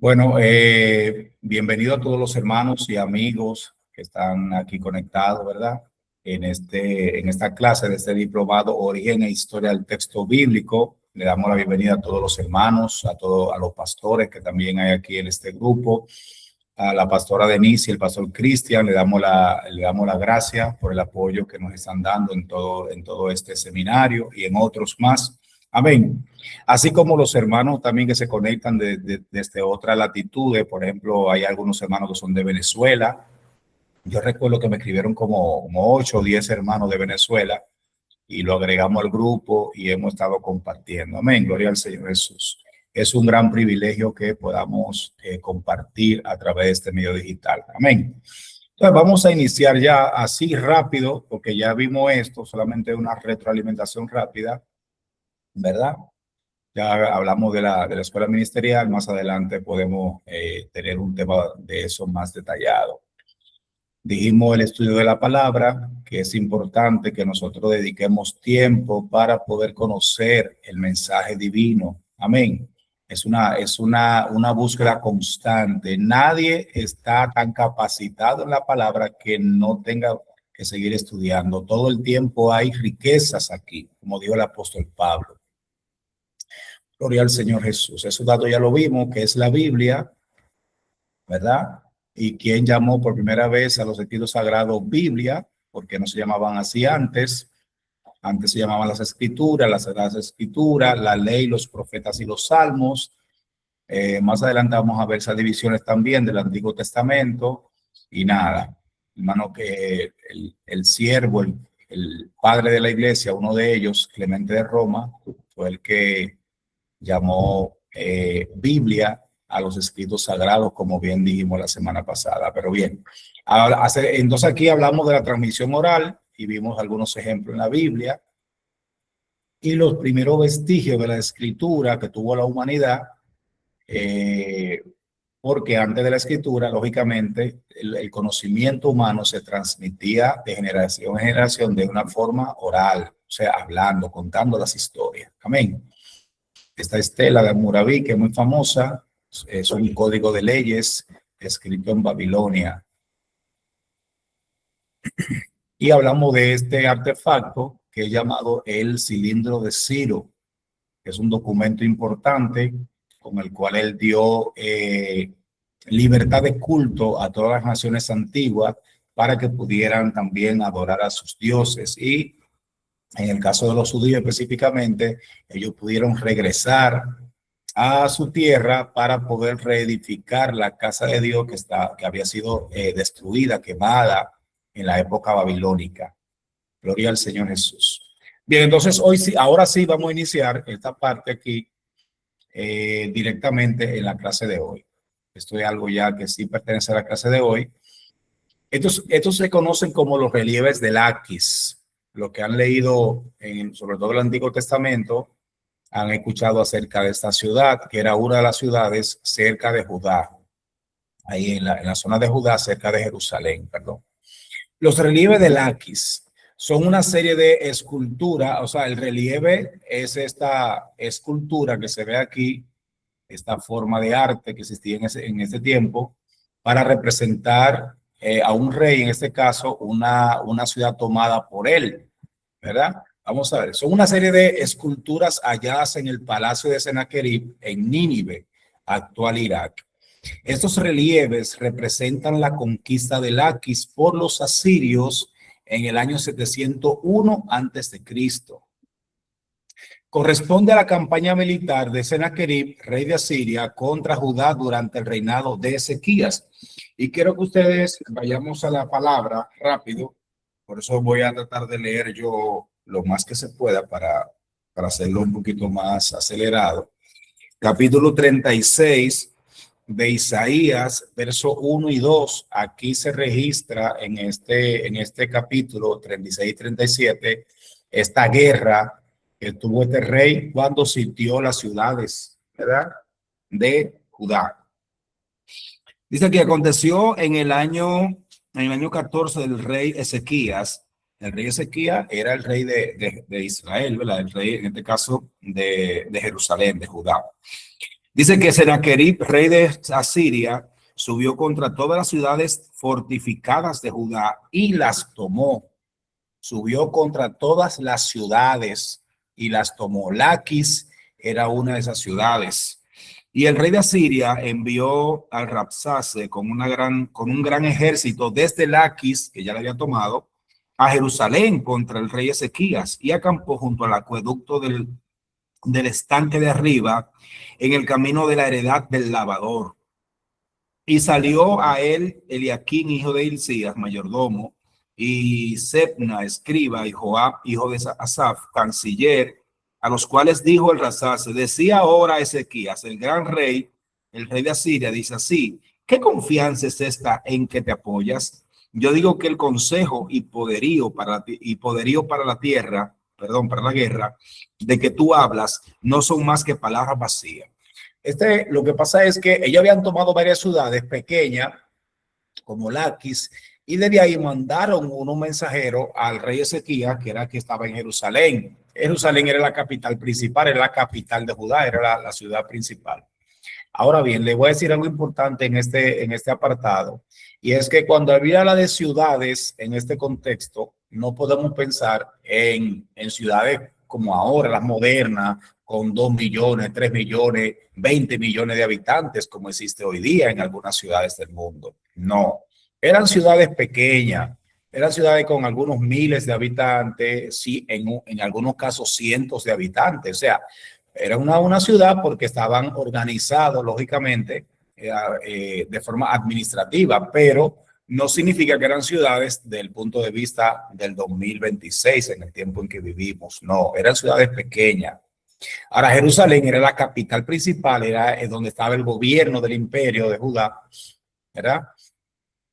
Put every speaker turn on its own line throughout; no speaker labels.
Bueno, bienvenido a todos los hermanos y amigos que están aquí conectados, ¿verdad? En esta clase de este diplomado Origen e Historia del Texto Bíblico. Le damos la bienvenida a todos los hermanos, a los pastores que también hay aquí en este grupo, a la pastora Denise y el pastor Cristian. Le damos la gracia por el apoyo que nos están dando en todo este seminario y en otros más. Amén. Así como los hermanos también que se conectan desde otras latitudes. Por ejemplo, hay algunos hermanos que son de Venezuela. Yo recuerdo que me escribieron como 8 o 10 hermanos de Venezuela y lo agregamos al grupo y hemos estado compartiendo. Amén, gloria al Señor Jesús. Es un gran privilegio que podamos compartir a través de este medio digital. Amén. Entonces vamos a iniciar ya así rápido, porque ya vimos esto, solamente una retroalimentación rápida, ¿verdad? Ya hablamos de la escuela ministerial. Más adelante podemos tener un tema de eso más detallado. Dijimos el estudio de la palabra, que es importante que nosotros dediquemos tiempo para poder conocer el mensaje divino. Amén. Es una búsqueda constante. Nadie está tan capacitado en la palabra que no tenga que seguir estudiando. Todo el tiempo hay riquezas aquí, como dijo el apóstol Pablo. Gloria al Señor Jesús. Esos datos ya lo vimos, que es la Biblia, ¿verdad? Y quién llamó por primera vez a los escritos sagrados Biblia, porque no se llamaban así antes. Antes se llamaban las Escrituras, las Sagradas Escrituras, la ley, los profetas y los salmos. Más adelante vamos a ver esas divisiones también del Antiguo Testamento. Y nada, hermano, que el siervo, el padre de la iglesia, uno de ellos, Clemente de Roma, fue el que llamó Biblia a los escritos sagrados, como bien dijimos la semana pasada. Pero bien, entonces aquí hablamos de la transmisión oral y vimos algunos ejemplos en la Biblia y los primeros vestigios de la escritura que tuvo la humanidad, porque antes de la escritura, lógicamente, el conocimiento humano se transmitía de generación en generación de una forma oral, o sea, hablando, contando las historias. Amén. Esta estela de Hammurabi, que es muy famosa, es un código de leyes escrito en Babilonia. Y hablamos de este artefacto que es llamado el cilindro de Ciro, que es un documento importante con el cual él dio libertad de culto a todas las naciones antiguas para que pudieran también adorar a sus dioses. Y en el caso de los judíos específicamente, ellos pudieron regresar a su tierra para poder reedificar la casa de Dios que había sido destruida, quemada en la época babilónica. Gloria al Señor Jesús. Bien, entonces ahora sí vamos a iniciar esta parte aquí directamente en la clase de hoy. Esto es algo ya que sí pertenece a la clase de hoy. Estos se conocen como los relieves de Laquis. Lo que han leído, sobre todo el Antiguo Testamento, han escuchado acerca de esta ciudad, que era una de las ciudades cerca de Judá, ahí en la zona de Judá, cerca de Jerusalén, perdón. Los relieves de Laquis son una serie de esculturas, o sea, el relieve es esta escultura que se ve aquí, esta forma de arte que existía en ese tiempo, para representar a un rey, en este caso, una ciudad tomada por él, ¿verdad? Vamos a ver, son una serie de esculturas halladas en el palacio de Sennacherib en Nínive, actual Irak. Estos relieves representan la conquista de Laquis por los asirios en el año 701 a.C. Corresponde a la campaña militar de Sennacherib, rey de Asiria, contra Judá durante el reinado de Ezequías. Y quiero que ustedes vayamos a la palabra rápido, por eso voy a tratar de leer yo lo más que se pueda para hacerlo un poquito más acelerado. Capítulo 36 de Isaías, verso 1 y 2. Aquí se registra en este capítulo 36 y 37 esta guerra que tuvo este rey cuando sitió las ciudades, ¿verdad?, de Judá. Dice que aconteció en el año 14 del rey Ezequías. El rey Ezequías era el rey de Israel, ¿verdad? El rey, en este caso, de Jerusalén, de Judá. Dice que Sennacherib, rey de Asiria, subió contra todas las ciudades fortificadas de Judá y las tomó. Subió contra todas las ciudades y las tomó. Laquis era una de esas ciudades. Y el rey de Asiria envió al Rabsacé con un gran ejército desde Laquis, que ya le había tomado, a Jerusalén contra el rey Ezequías y acampó junto al acueducto del estanque de arriba en el camino de la heredad del lavador. Y salió a él Eliaquín, hijo de Hilcías, mayordomo, y Sebna, escriba, y Joab, hijo de Asaf, canciller, a los cuales dijo el Rabsacé: decía ahora Ezequías, el gran rey, el rey de Asiria, dice así: ¿qué confianza es esta en que te apoyas? Yo digo que el consejo y poderío para la tierra, perdón, para la guerra, de que tú hablas, no son más que palabras vacías. Lo que pasa es que ellos habían tomado varias ciudades pequeñas, como Laquis, y desde ahí mandaron unos mensajeros al rey Ezequías, que era el que estaba en Jerusalén. Jerusalén era la capital principal, era la capital de Judá, era la ciudad principal. Ahora bien, le voy a decir algo importante en este apartado, y es que cuando habla de ciudades en este contexto, no podemos pensar en ciudades como ahora, las modernas, con 2 millones, 3 millones, 20 millones de habitantes, como existe hoy día en algunas ciudades del mundo. No, eran ciudades pequeñas, eran ciudades con algunos miles de habitantes, sí, en algunos casos cientos de habitantes. O sea, era una ciudad porque estaban organizados, lógicamente, de forma administrativa, pero no significa que eran ciudades del punto de vista del 2026, en el tiempo en que vivimos. No, eran ciudades pequeñas. Ahora, Jerusalén era la capital principal, era donde estaba el gobierno del imperio de Judá, ¿verdad?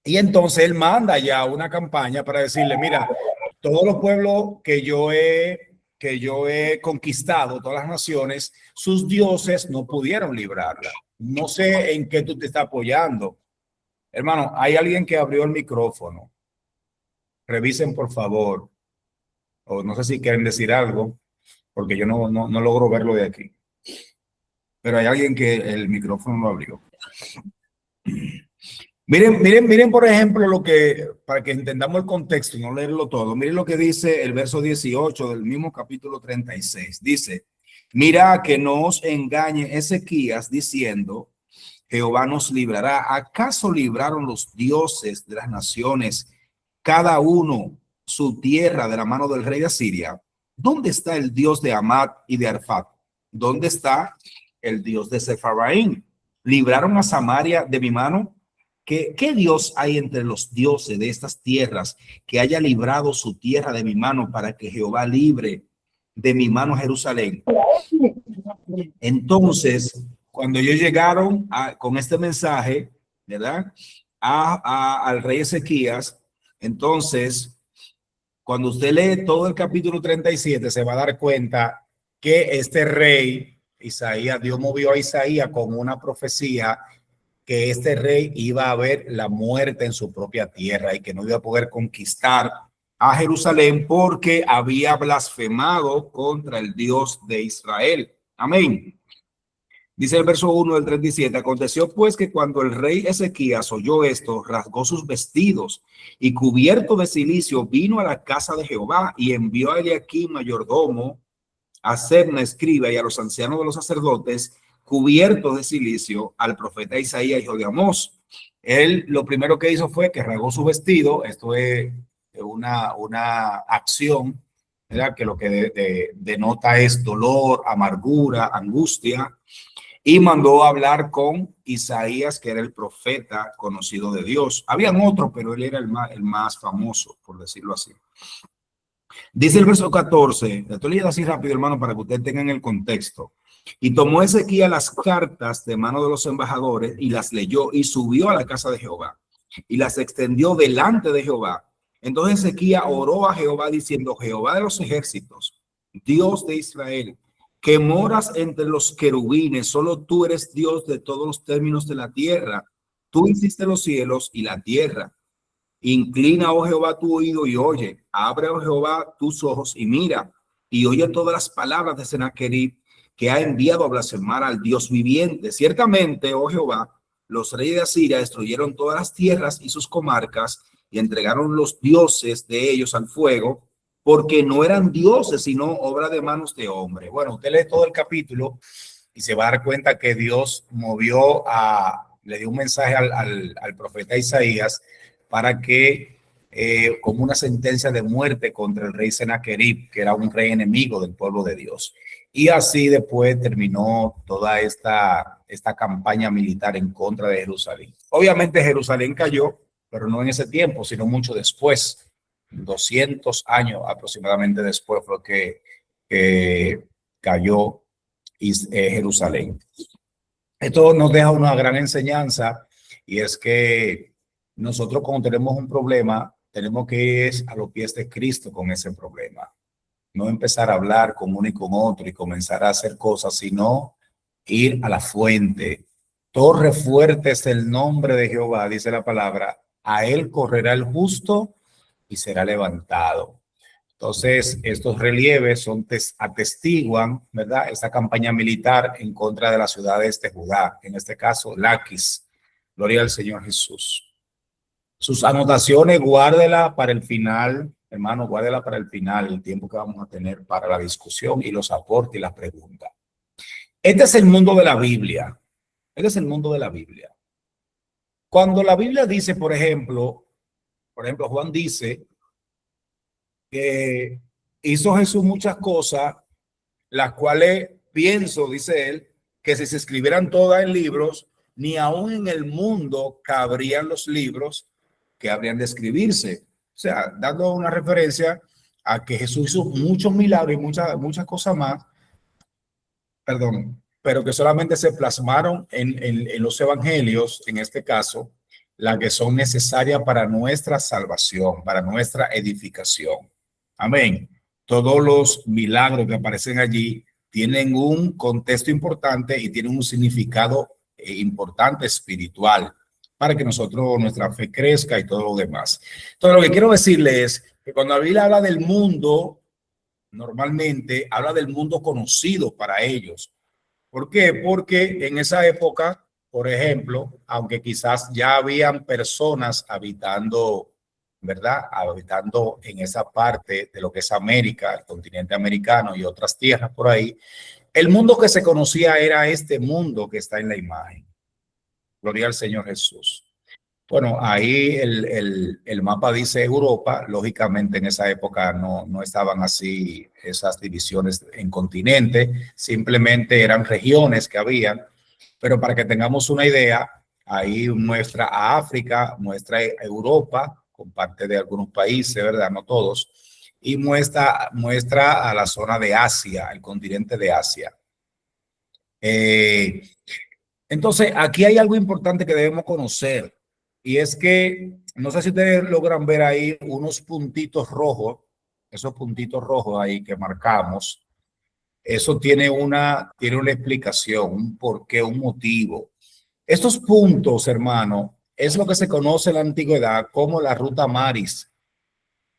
Y entonces él manda ya una campaña para decirle: mira, todos los pueblos que yo he conquistado, todas las naciones, sus dioses no pudieron librarla. No sé en qué tú te estás apoyando. Hermano, hay alguien que abrió el micrófono. Revisen, por favor. O no sé si quieren decir algo, porque yo no logro verlo de aquí. Pero hay alguien que el micrófono lo abrió. Miren, por ejemplo, para que entendamos el contexto y no leerlo todo, miren lo que dice el verso 18 del mismo capítulo 36. Dice: mira que no os engañe Ezequías diciendo: Jehová nos librará. ¿Acaso libraron los dioses de las naciones, cada uno su tierra, de la mano del rey de Asiria? ¿Dónde está el Dios de Amad y de Arfat? ¿Dónde está el Dios de Sepharvaim? ¿Libraron a Samaria de mi mano? ¿Qué Dios hay entre los dioses de estas tierras que haya librado su tierra de mi mano, para que Jehová libre de mi mano Jerusalén? Entonces, cuando ellos llegaron con este mensaje, ¿verdad? Al rey Ezequías, entonces, cuando usted lee todo el capítulo 37, se va a dar cuenta que este rey, Isaías, Dios movió a Isaías con una profecía que este rey iba a ver la muerte en su propia tierra y que no iba a poder conquistar a Jerusalén porque había blasfemado contra el Dios de Israel. Amén. Dice el verso 1 del 37: aconteció pues que cuando el rey Ezequías oyó esto, rasgó sus vestidos y, cubierto de cilicio, vino a la casa de Jehová y envió a Eliaquim, mayordomo, a Sebna, escriba, y a los ancianos de los sacerdotes, cubiertos de cilicio, al profeta Isaías, hijo de Amós. Él lo primero que hizo fue que rasgó su vestido. Esto es una acción, ¿verdad?, que lo que denota es dolor, amargura, angustia, y mandó a hablar con Isaías, que era el profeta conocido de Dios. Habían otros, pero él era el más famoso, por decirlo así. Dice el verso 14, le estoy leyendo así rápido, hermano, para que ustedes tengan el contexto. Y tomó Ezequías las cartas de mano de los embajadores y las leyó y subió a la casa de Jehová y las extendió delante de Jehová. Entonces Ezequías oró a Jehová diciendo: Jehová de los ejércitos, Dios de Israel, que moras entre los querubines, solo tú eres Dios de todos los términos de la tierra. Tú hiciste los cielos y la tierra. Inclina, oh Jehová, tu oído y oye. Abre, oh Jehová, tus ojos y mira, y oye todas las palabras de Sennacherib, que ha enviado a blasfemar al Dios viviente. Ciertamente, oh Jehová, los reyes de Asiria destruyeron todas las tierras y sus comarcas y entregaron los dioses de ellos al fuego, porque no eran dioses, sino obra de manos de hombre. Bueno, usted lee todo el capítulo y se va a dar cuenta que Dios le dio un mensaje al profeta Isaías para que, como una sentencia de muerte contra el rey Sennacherib, que era un rey enemigo del pueblo de Dios. Y así después terminó toda esta campaña militar en contra de Jerusalén. Obviamente Jerusalén cayó, pero no en ese tiempo, sino mucho después. 200 años aproximadamente después fue que cayó Jerusalén. Esto nos deja una gran enseñanza, y es que nosotros, cuando tenemos un problema, tenemos que ir a los pies de Cristo con ese problema. No empezar a hablar con uno y con otro y comenzar a hacer cosas, sino ir a la fuente. Torre fuerte es el nombre de Jehová, dice la palabra. A él correrá el justo y será levantado. Entonces, estos relieves atestiguan, ¿verdad?, esta campaña militar en contra de las ciudades de Judá, en este caso, Laquis. Gloria al Señor Jesús. Sus anotaciones, guárdela para el final, hermano, guárdela para el final, el tiempo que vamos a tener para la discusión y los aportes y las preguntas. Este es el mundo de la Biblia. Este es el mundo de la Biblia. Cuando la Biblia dice, por ejemplo, Juan dice que hizo Jesús muchas cosas, las cuales pienso, dice él, que si se escribieran todas en libros, ni aún en el mundo cabrían los libros que habrían de escribirse. O sea, dando una referencia a que Jesús hizo muchos milagros y muchas cosas más, pero que solamente se plasmaron en los evangelios, en este caso, las que son necesarias para nuestra salvación, para nuestra edificación. Amén. Todos los milagros que aparecen allí tienen un contexto importante y tienen un significado importante espiritual para que nuestra fe crezca y todo lo demás. Entonces, lo que quiero decirle es que cuando la Biblia habla del mundo, normalmente habla del mundo conocido para ellos. ¿Por qué? Porque en esa época, por ejemplo, aunque quizás ya habían personas habitando, ¿verdad?, habitando en esa parte de lo que es América, el continente americano y otras tierras por ahí, el mundo que se conocía era este mundo que está en la imagen. Gloria al Señor Jesús. Bueno, ahí el mapa dice Europa. Lógicamente en esa época no estaban así esas divisiones en continente, simplemente eran regiones que habían. Pero para que tengamos una idea, ahí muestra a África, muestra a Europa, con parte de algunos países, ¿verdad? No todos. Y muestra a la zona de Asia, el continente de Asia. Entonces, aquí hay algo importante que debemos conocer. Y es que, no sé si ustedes logran ver ahí unos puntitos rojos, esos puntitos rojos ahí que marcamos. Eso tiene una explicación, un porqué, un motivo. Estos puntos, hermano, es lo que se conoce en la antigüedad como la ruta maris.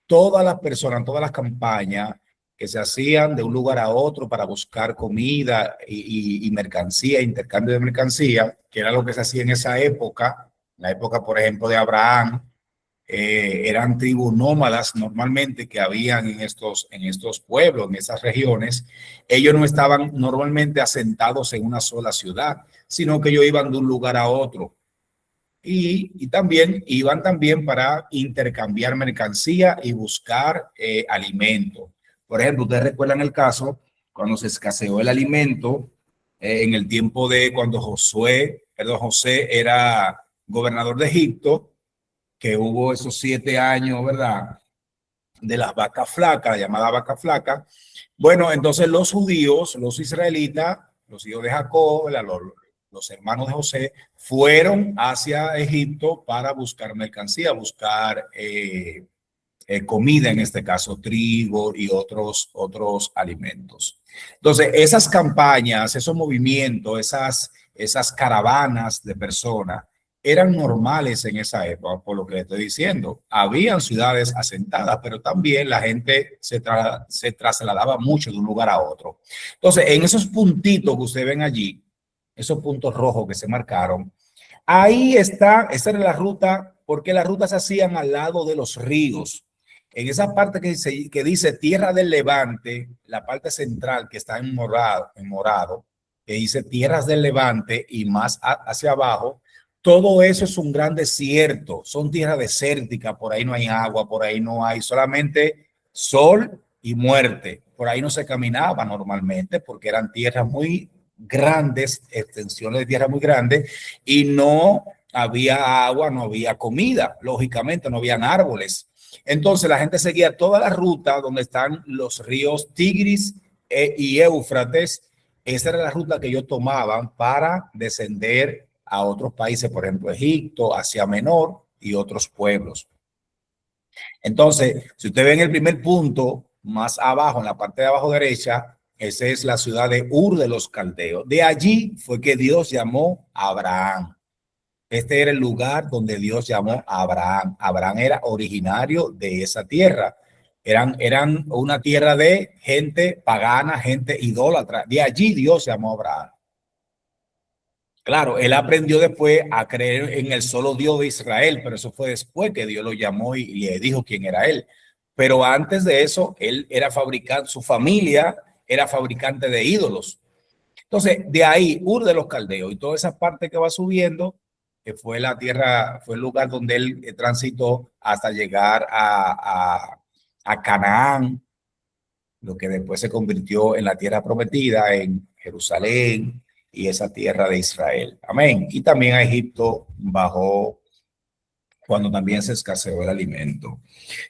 Todas las personas, todas las campañas que se hacían de un lugar a otro para buscar comida y mercancía, intercambio de mercancía, que era lo que se hacía en esa época, la época, por ejemplo, de Abraham. Eran tribus nómadas normalmente que habían en estos pueblos, en esas regiones. Ellos no estaban normalmente asentados en una sola ciudad, sino que ellos iban de un lugar a otro. Y también iban para intercambiar mercancía y buscar alimento. Por ejemplo, ustedes recuerdan el caso cuando se escaseó el alimento en el tiempo de cuando José era gobernador de Egipto, que hubo esos 7 años, ¿verdad?, de las vacas flacas, la llamada vaca flaca. Bueno, entonces los judíos, los israelitas, los hijos de Jacob, los hermanos de José, fueron hacia Egipto para buscar mercancía, buscar comida, en este caso trigo y otros alimentos. Entonces, esas campañas, esos movimientos, esas caravanas de personas eran normales en esa época, por lo que le estoy diciendo. Habían ciudades asentadas, pero también la gente se trasladaba mucho de un lugar a otro. Entonces, en esos puntitos que ustedes ven allí, esos puntos rojos que se marcaron, ahí está, esa era la ruta, porque las rutas se hacían al lado de los ríos. En esa parte que dice Tierra del Levante, la parte central que está en morado, que dice Tierras del Levante y más hacia abajo, todo eso es un gran desierto, son tierras desérticas, por ahí no hay agua, por ahí no hay solamente sol y muerte. Por ahí no se caminaba normalmente porque eran tierras muy grandes, extensiones de tierra muy grandes, y no había agua, no había comida, lógicamente no habían árboles. Entonces la gente seguía toda la ruta donde están los ríos Tigris y Éufrates. Esa era la ruta que ellos tomaban para descender a otros países, por ejemplo, Egipto, Asia Menor y otros pueblos. Entonces, si usted ve en el primer punto, más abajo, en la parte de abajo derecha, esa es la ciudad de Ur de los Caldeos. De allí fue que Dios llamó a Abraham. Este era el lugar donde Dios llamó a Abraham. Abraham era originario de esa tierra. Eran una tierra de gente pagana, gente idólatra. De allí Dios llamó a Abraham. Claro, él aprendió después a creer en el solo Dios de Israel, pero eso fue después que Dios lo llamó y le dijo quién era él. Pero antes de eso, él era fabricante, su familia era fabricante de ídolos. Entonces, de ahí, Ur de los Caldeos y toda esa parte que va subiendo, que fue la tierra, fue el lugar donde él transitó hasta llegar a Canaán, lo que después se convirtió en la tierra prometida, en Jerusalén y esa tierra de Israel. Amén. Y también a Egipto bajó cuando también se escaseó el alimento.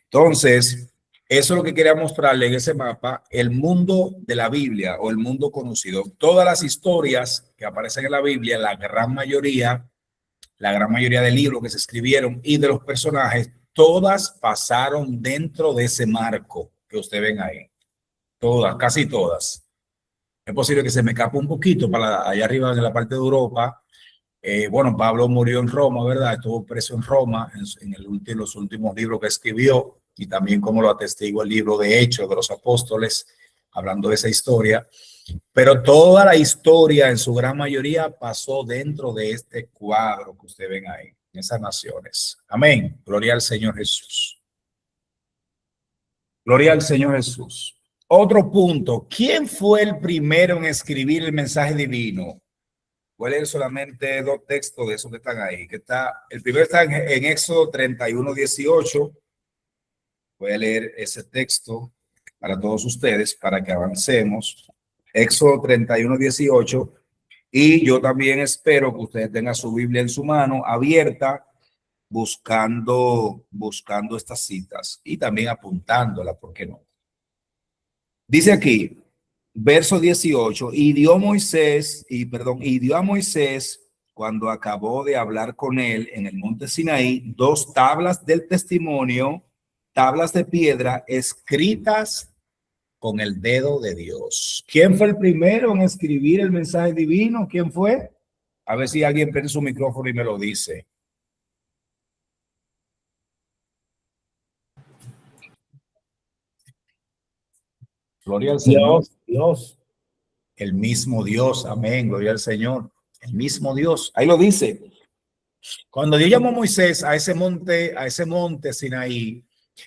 Entonces, eso es lo que quería mostrarle en ese mapa, el mundo de la Biblia o el mundo conocido. Todas las historias que aparecen en la Biblia, la gran mayoría de libros que se escribieron y de los personajes, todas pasaron dentro de ese marco que ustedes ven ahí. Todas, casi todas. Es posible que se me escape un poquito para allá arriba en la parte de Europa. Bueno, Pablo murió en Roma, ¿verdad? Estuvo preso en Roma en los últimos libros que escribió y también como lo atestigua el libro de Hechos de los Apóstoles, hablando de esa historia. Pero toda la historia, en su gran mayoría, pasó dentro de este cuadro que ustedes ven ahí, en esas naciones. Amén. Gloria al Señor Jesús. Gloria al Señor Jesús. Otro punto. ¿Quién fue el primero en escribir el mensaje divino? Voy a leer solamente dos textos de esos que están ahí. El primero está en Éxodo 31:18. Voy a leer ese texto para todos ustedes, para que avancemos. Éxodo 31:18. Y yo también espero que ustedes tengan su Biblia en su mano abierta, buscando estas citas y también apuntándola, ¿por qué no? Dice aquí, verso 18, y dio a Moisés, cuando acabó de hablar con él en el monte Sinaí, 2 tablas del testimonio, tablas de piedra escritas con el dedo de Dios. ¿Quién fue el primero en escribir el mensaje divino? ¿Quién fue? A ver si alguien prende su micrófono y me lo dice. Gloria al Señor.
Dios.
El mismo Dios. Amén. Gloria al Señor. El mismo Dios. Ahí lo dice. Cuando Dios llamó a Moisés a ese monte Sinaí,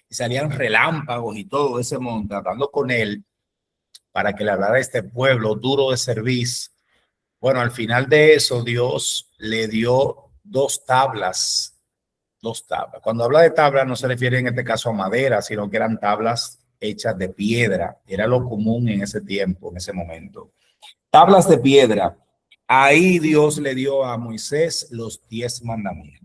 y salían relámpagos y todo ese monte, hablando con él para que le hablara a este pueblo duro de cerviz. Bueno, al final de eso, Dios le dio 2 tablas. 2 tablas. Cuando habla de tablas, no se refiere en este caso a madera, sino que eran tablas hechas de piedra. Era lo común en ese tiempo, en ese momento. Tablas de piedra. Ahí Dios le dio a Moisés los 10 mandamientos.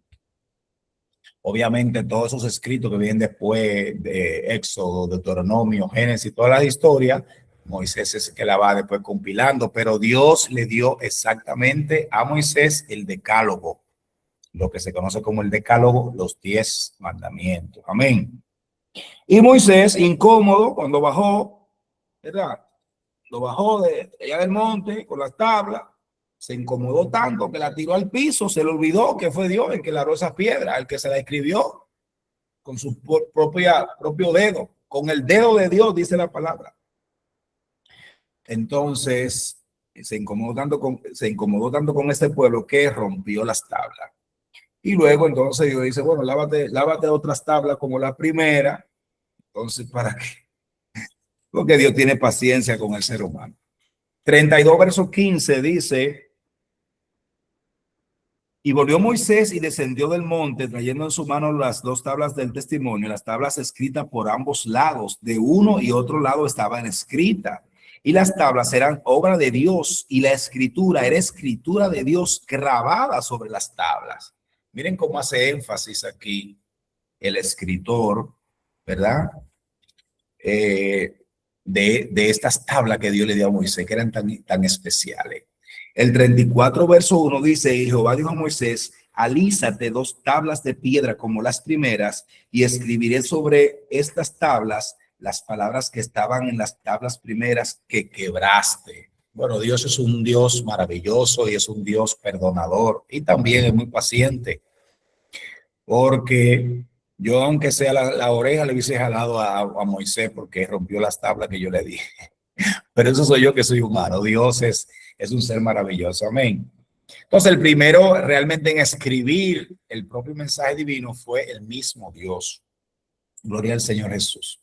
Obviamente todos esos escritos que vienen después de Éxodo, Deuteronomio, Génesis, todas las historias, Moisés es el que la va después compilando, pero Dios le dio exactamente a Moisés el decálogo, lo que se conoce como el decálogo, los 10 mandamientos. Amén. Y Moisés, incómodo, cuando bajó, ¿verdad? Lo bajó de allá del monte con las tablas, Se incomodó tanto que la tiró al piso, se le olvidó que fue Dios el que largó esa piedra, el que se la escribió con su propio dedo, con el dedo de Dios, dice la palabra. Entonces, se incomodó tanto con este pueblo que rompió las tablas. Y luego entonces Dios dice, bueno, lávate otras tablas como la primera. Entonces, ¿para qué? Porque Dios tiene paciencia con el ser humano. 32 verso 15 dice, y volvió Moisés y descendió del monte, trayendo en su mano las dos tablas del testimonio, las tablas escritas por ambos lados, de uno y otro lado estaban escritas. Y las tablas eran obra de Dios y la escritura era escritura de Dios grabada sobre las tablas. Miren cómo hace énfasis aquí el escritor, ¿verdad? De estas tablas que Dios le dio a Moisés, que eran tan especiales. El 34 verso 1 dice, y Jehová dijo a Moisés, alízate dos tablas de piedra como las primeras y escribiré sobre estas tablas las palabras que estaban en las tablas primeras que quebraste. Bueno, Dios es un Dios maravilloso y es un Dios perdonador y también es muy paciente, porque yo, aunque sea la oreja, le hubiese jalado a Moisés porque rompió las tablas que yo le dije. Pero eso soy yo, que soy humano. Dios es un ser maravilloso. Amén. Entonces, el primero realmente en escribir el propio mensaje divino fue el mismo Dios. Gloria al Señor Jesús.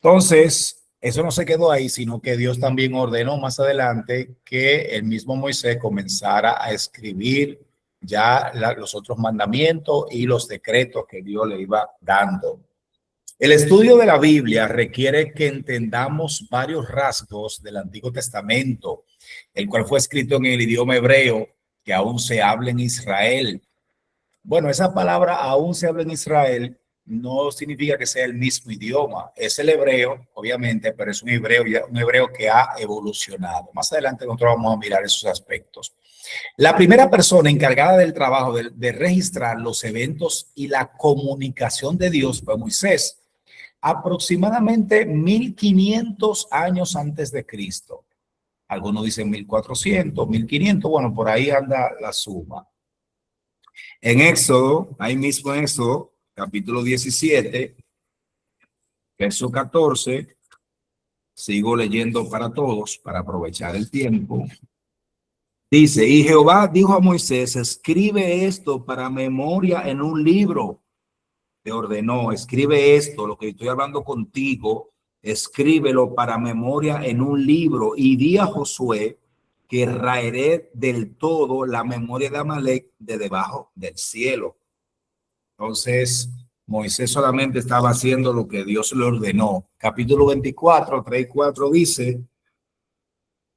Entonces, eso no se quedó ahí, sino que Dios también ordenó más adelante que el mismo Moisés comenzara a escribir ya los otros mandamientos y los decretos que Dios le iba dando. El estudio de la Biblia requiere que entendamos varios rasgos del Antiguo Testamento, el cual fue escrito en el idioma hebreo que aún se habla en Israel. Bueno, esa palabra aún se habla en Israel no significa que sea el mismo idioma. Es el hebreo, obviamente, pero es un hebreo que ha evolucionado. Más adelante nosotros vamos a mirar esos aspectos. La primera persona encargada del trabajo de registrar los eventos y la comunicación de Dios fue Moisés, aproximadamente 1500 años antes de Cristo. Algunos dicen 1400, 1500, bueno, por ahí anda la suma. En Éxodo, ahí mismo en Éxodo, capítulo 17, verso 14, sigo leyendo para todos, para aprovechar el tiempo. Dice, y Jehová dijo a Moisés, escribe esto para memoria en un libro. Te ordenó, escribe esto, lo que estoy hablando contigo, escríbelo para memoria en un libro y di a Josué que raeré del todo la memoria de Amalek de debajo del cielo. Entonces, Moisés solamente estaba haciendo lo que Dios le ordenó. Capítulo 24, 3 y 4 dice,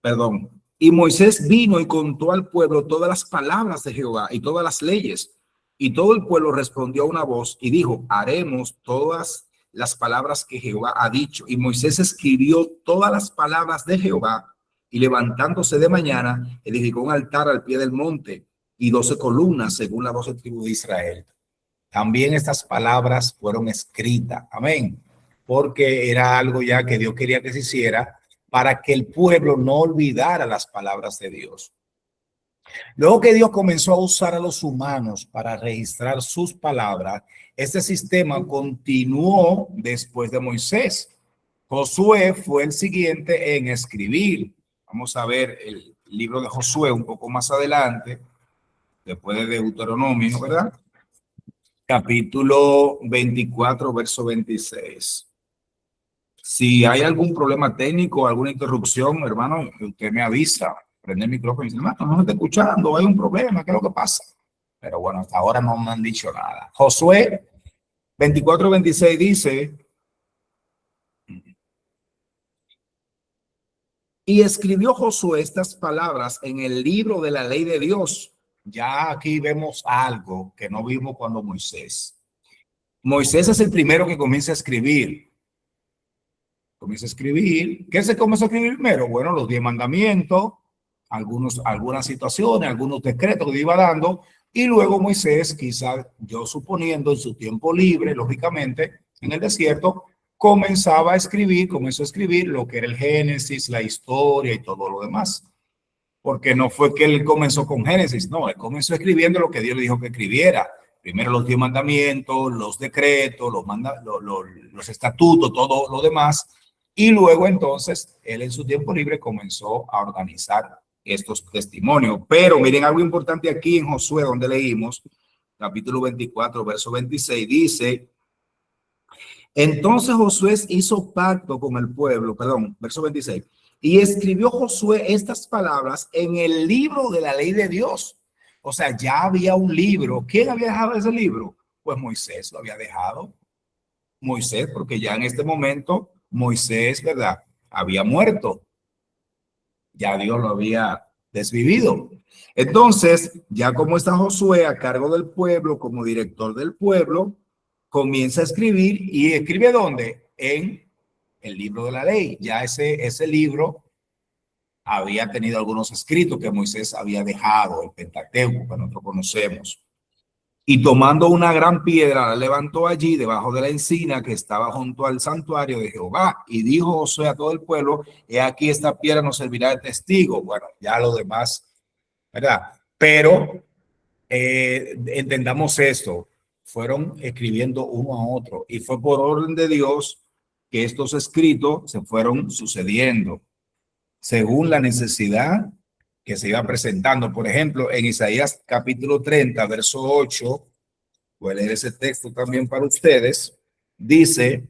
perdón, y Moisés vino y contó al pueblo todas las palabras de Jehová y todas las leyes. Y todo el pueblo respondió a una voz y dijo, haremos todas las palabras que Jehová ha dicho. Y Moisés escribió todas las palabras de Jehová y levantándose de mañana, edificó un altar al pie del monte y 12 columnas según la 12 tribus de Israel. También estas palabras fueron escritas. Amén. Porque era algo ya que Dios quería que se hiciera para que el pueblo no olvidara las palabras de Dios. Luego que Dios comenzó a usar a los humanos para registrar sus palabras, este sistema continuó después de Moisés. Josué fue el siguiente en escribir. Vamos a ver el libro de Josué un poco más adelante, después de Deuteronomio, ¿verdad? Capítulo 24, verso 26. Si hay algún problema técnico, alguna interrupción, hermano, usted me avisa. Prende el micrófono y dice, hermano, no me está escuchando, hay un problema, ¿qué es lo que pasa? Pero bueno, hasta ahora no me han dicho nada. Josué 24, 26 dice, y escribió Josué estas palabras en el libro de la ley de Dios. Ya aquí vemos algo que no vimos cuando Moisés. Moisés es el primero que comienza a escribir. Comienza a escribir. ¿Qué se comienza a escribir primero? Bueno, los 10 mandamientos, algunas situaciones, algunos decretos que iba dando, y luego Moisés, quizás yo suponiendo en su tiempo libre, lógicamente, en el desierto, comenzó a escribir lo que era el Génesis, la historia y todo lo demás. porque no fue que él comenzó con Génesis, no, él comenzó escribiendo lo que Dios le dijo que escribiera. Primero los 10 mandamientos, los decretos, los estatutos, todo lo demás, y luego entonces él en su tiempo libre comenzó a organizar estos testimonios. Pero miren algo importante aquí en Josué, donde leímos, capítulo 24, verso 26, dice: entonces Josué hizo pacto con el pueblo, perdón, verso 26, y escribió Josué estas palabras en el libro de la ley de Dios. O sea, ya había un libro. ¿Quién había dejado ese libro? Pues Moisés lo había dejado. Moisés, porque ya en este momento Moisés, ¿verdad?, había muerto. Ya Dios lo había desvivido. Entonces, ya como está Josué a cargo del pueblo, como director del pueblo, comienza a escribir. ¿Y escribe dónde? En el libro de la ley. Ya ese libro había tenido algunos escritos que Moisés había dejado, el Pentateuco, que nosotros conocemos. Y tomando una gran piedra, la levantó allí debajo de la encina que estaba junto al santuario de Jehová. Y dijo Josué a todo el pueblo: he aquí, esta piedra nos servirá de testigo. Bueno, ya lo demás, ¿verdad? Pero entendamos esto, fueron escribiendo uno a otro y fue por orden de Dios que estos escritos se fueron sucediendo según la necesidad que se iba presentando. Por ejemplo, en Isaías capítulo 30, verso 8, voy a leer ese texto también para ustedes, dice: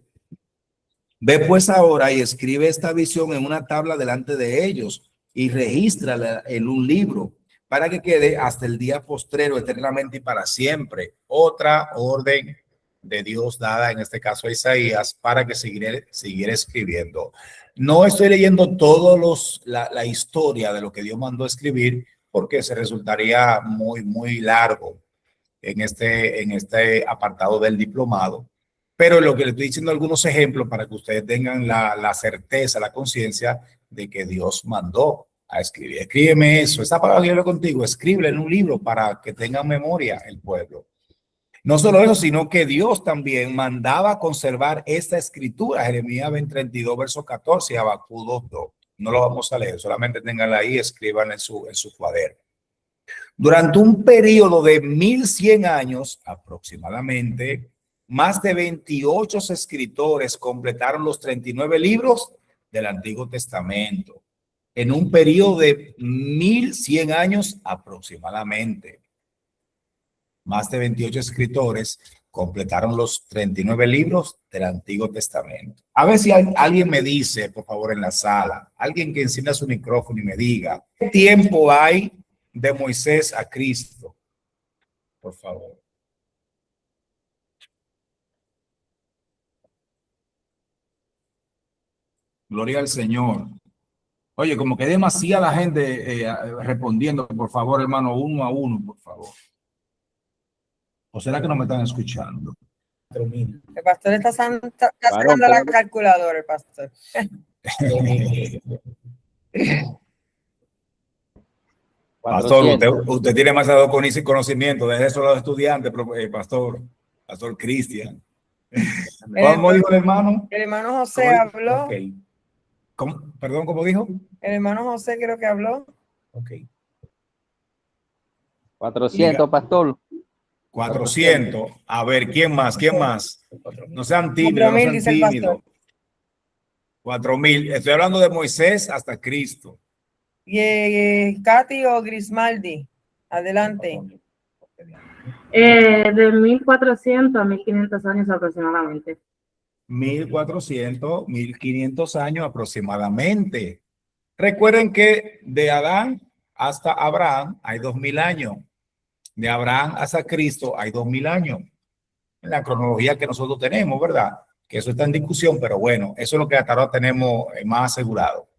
ve pues ahora y escribe esta visión en una tabla delante de ellos y regístrala en un libro para que quede hasta el día postrero eternamente y para siempre. Otra orden de Dios dada, en este caso a Isaías, para que siguiera escribiendo. No estoy leyendo todos la historia de lo que Dios mandó escribir, porque se resultaría muy largo en este apartado del diplomado. Pero lo que le estoy diciendo, algunos ejemplos para que ustedes tengan la certeza, la conciencia de que Dios mandó a escribir. Escríbeme eso, esa palabra que yo le contigo, escríbela en un libro para que tengan memoria el pueblo. No solo eso, sino que Dios también mandaba conservar esta escritura, Jeremías 32, verso 14 y Habacuc 2:2. No lo vamos a leer, solamente tenganla ahí, escriban en su cuaderno. Durante un periodo de 1100 años aproximadamente, más de 28 escritores completaron los 39 libros del Antiguo Testamento. En un periodo de 1100 años aproximadamente, más de 28 escritores completaron los 39 libros del Antiguo Testamento. A ver si alguien me dice, por favor, en la sala, alguien que encienda su micrófono y me diga, ¿qué tiempo hay de Moisés a Cristo? Por favor. Gloria al Señor. Oye, como que demasiada gente respondiendo, por favor, hermano, uno a uno, por favor. ¿O será que no me están escuchando?
El pastor está sacando la calculadora, el pastor.
Pastor, usted tiene más conocimiento de eso los estudiantes, pastor Cristian. ¿Cómo dijo el hermano?
El hermano José habló.
Okay. Perdón, ¿cómo dijo?
El hermano José creo que habló.
Ok.
400, pastor.
400. A ver, ¿quién más? ¿Quién más? No sean tímidos, no sean tímidos. 4000. Estoy hablando de Moisés hasta Cristo.
Y Katy o Grismaldi, adelante.
De 1400 a 1500 años aproximadamente.
1400, 1500 años aproximadamente. Recuerden que de Adán hasta Abraham hay 2000 años. De Abraham hasta Cristo hay 2000 años. En la cronología que nosotros tenemos, ¿verdad? Que eso está en discusión, pero bueno, eso es lo que hasta ahora tenemos más asegurado.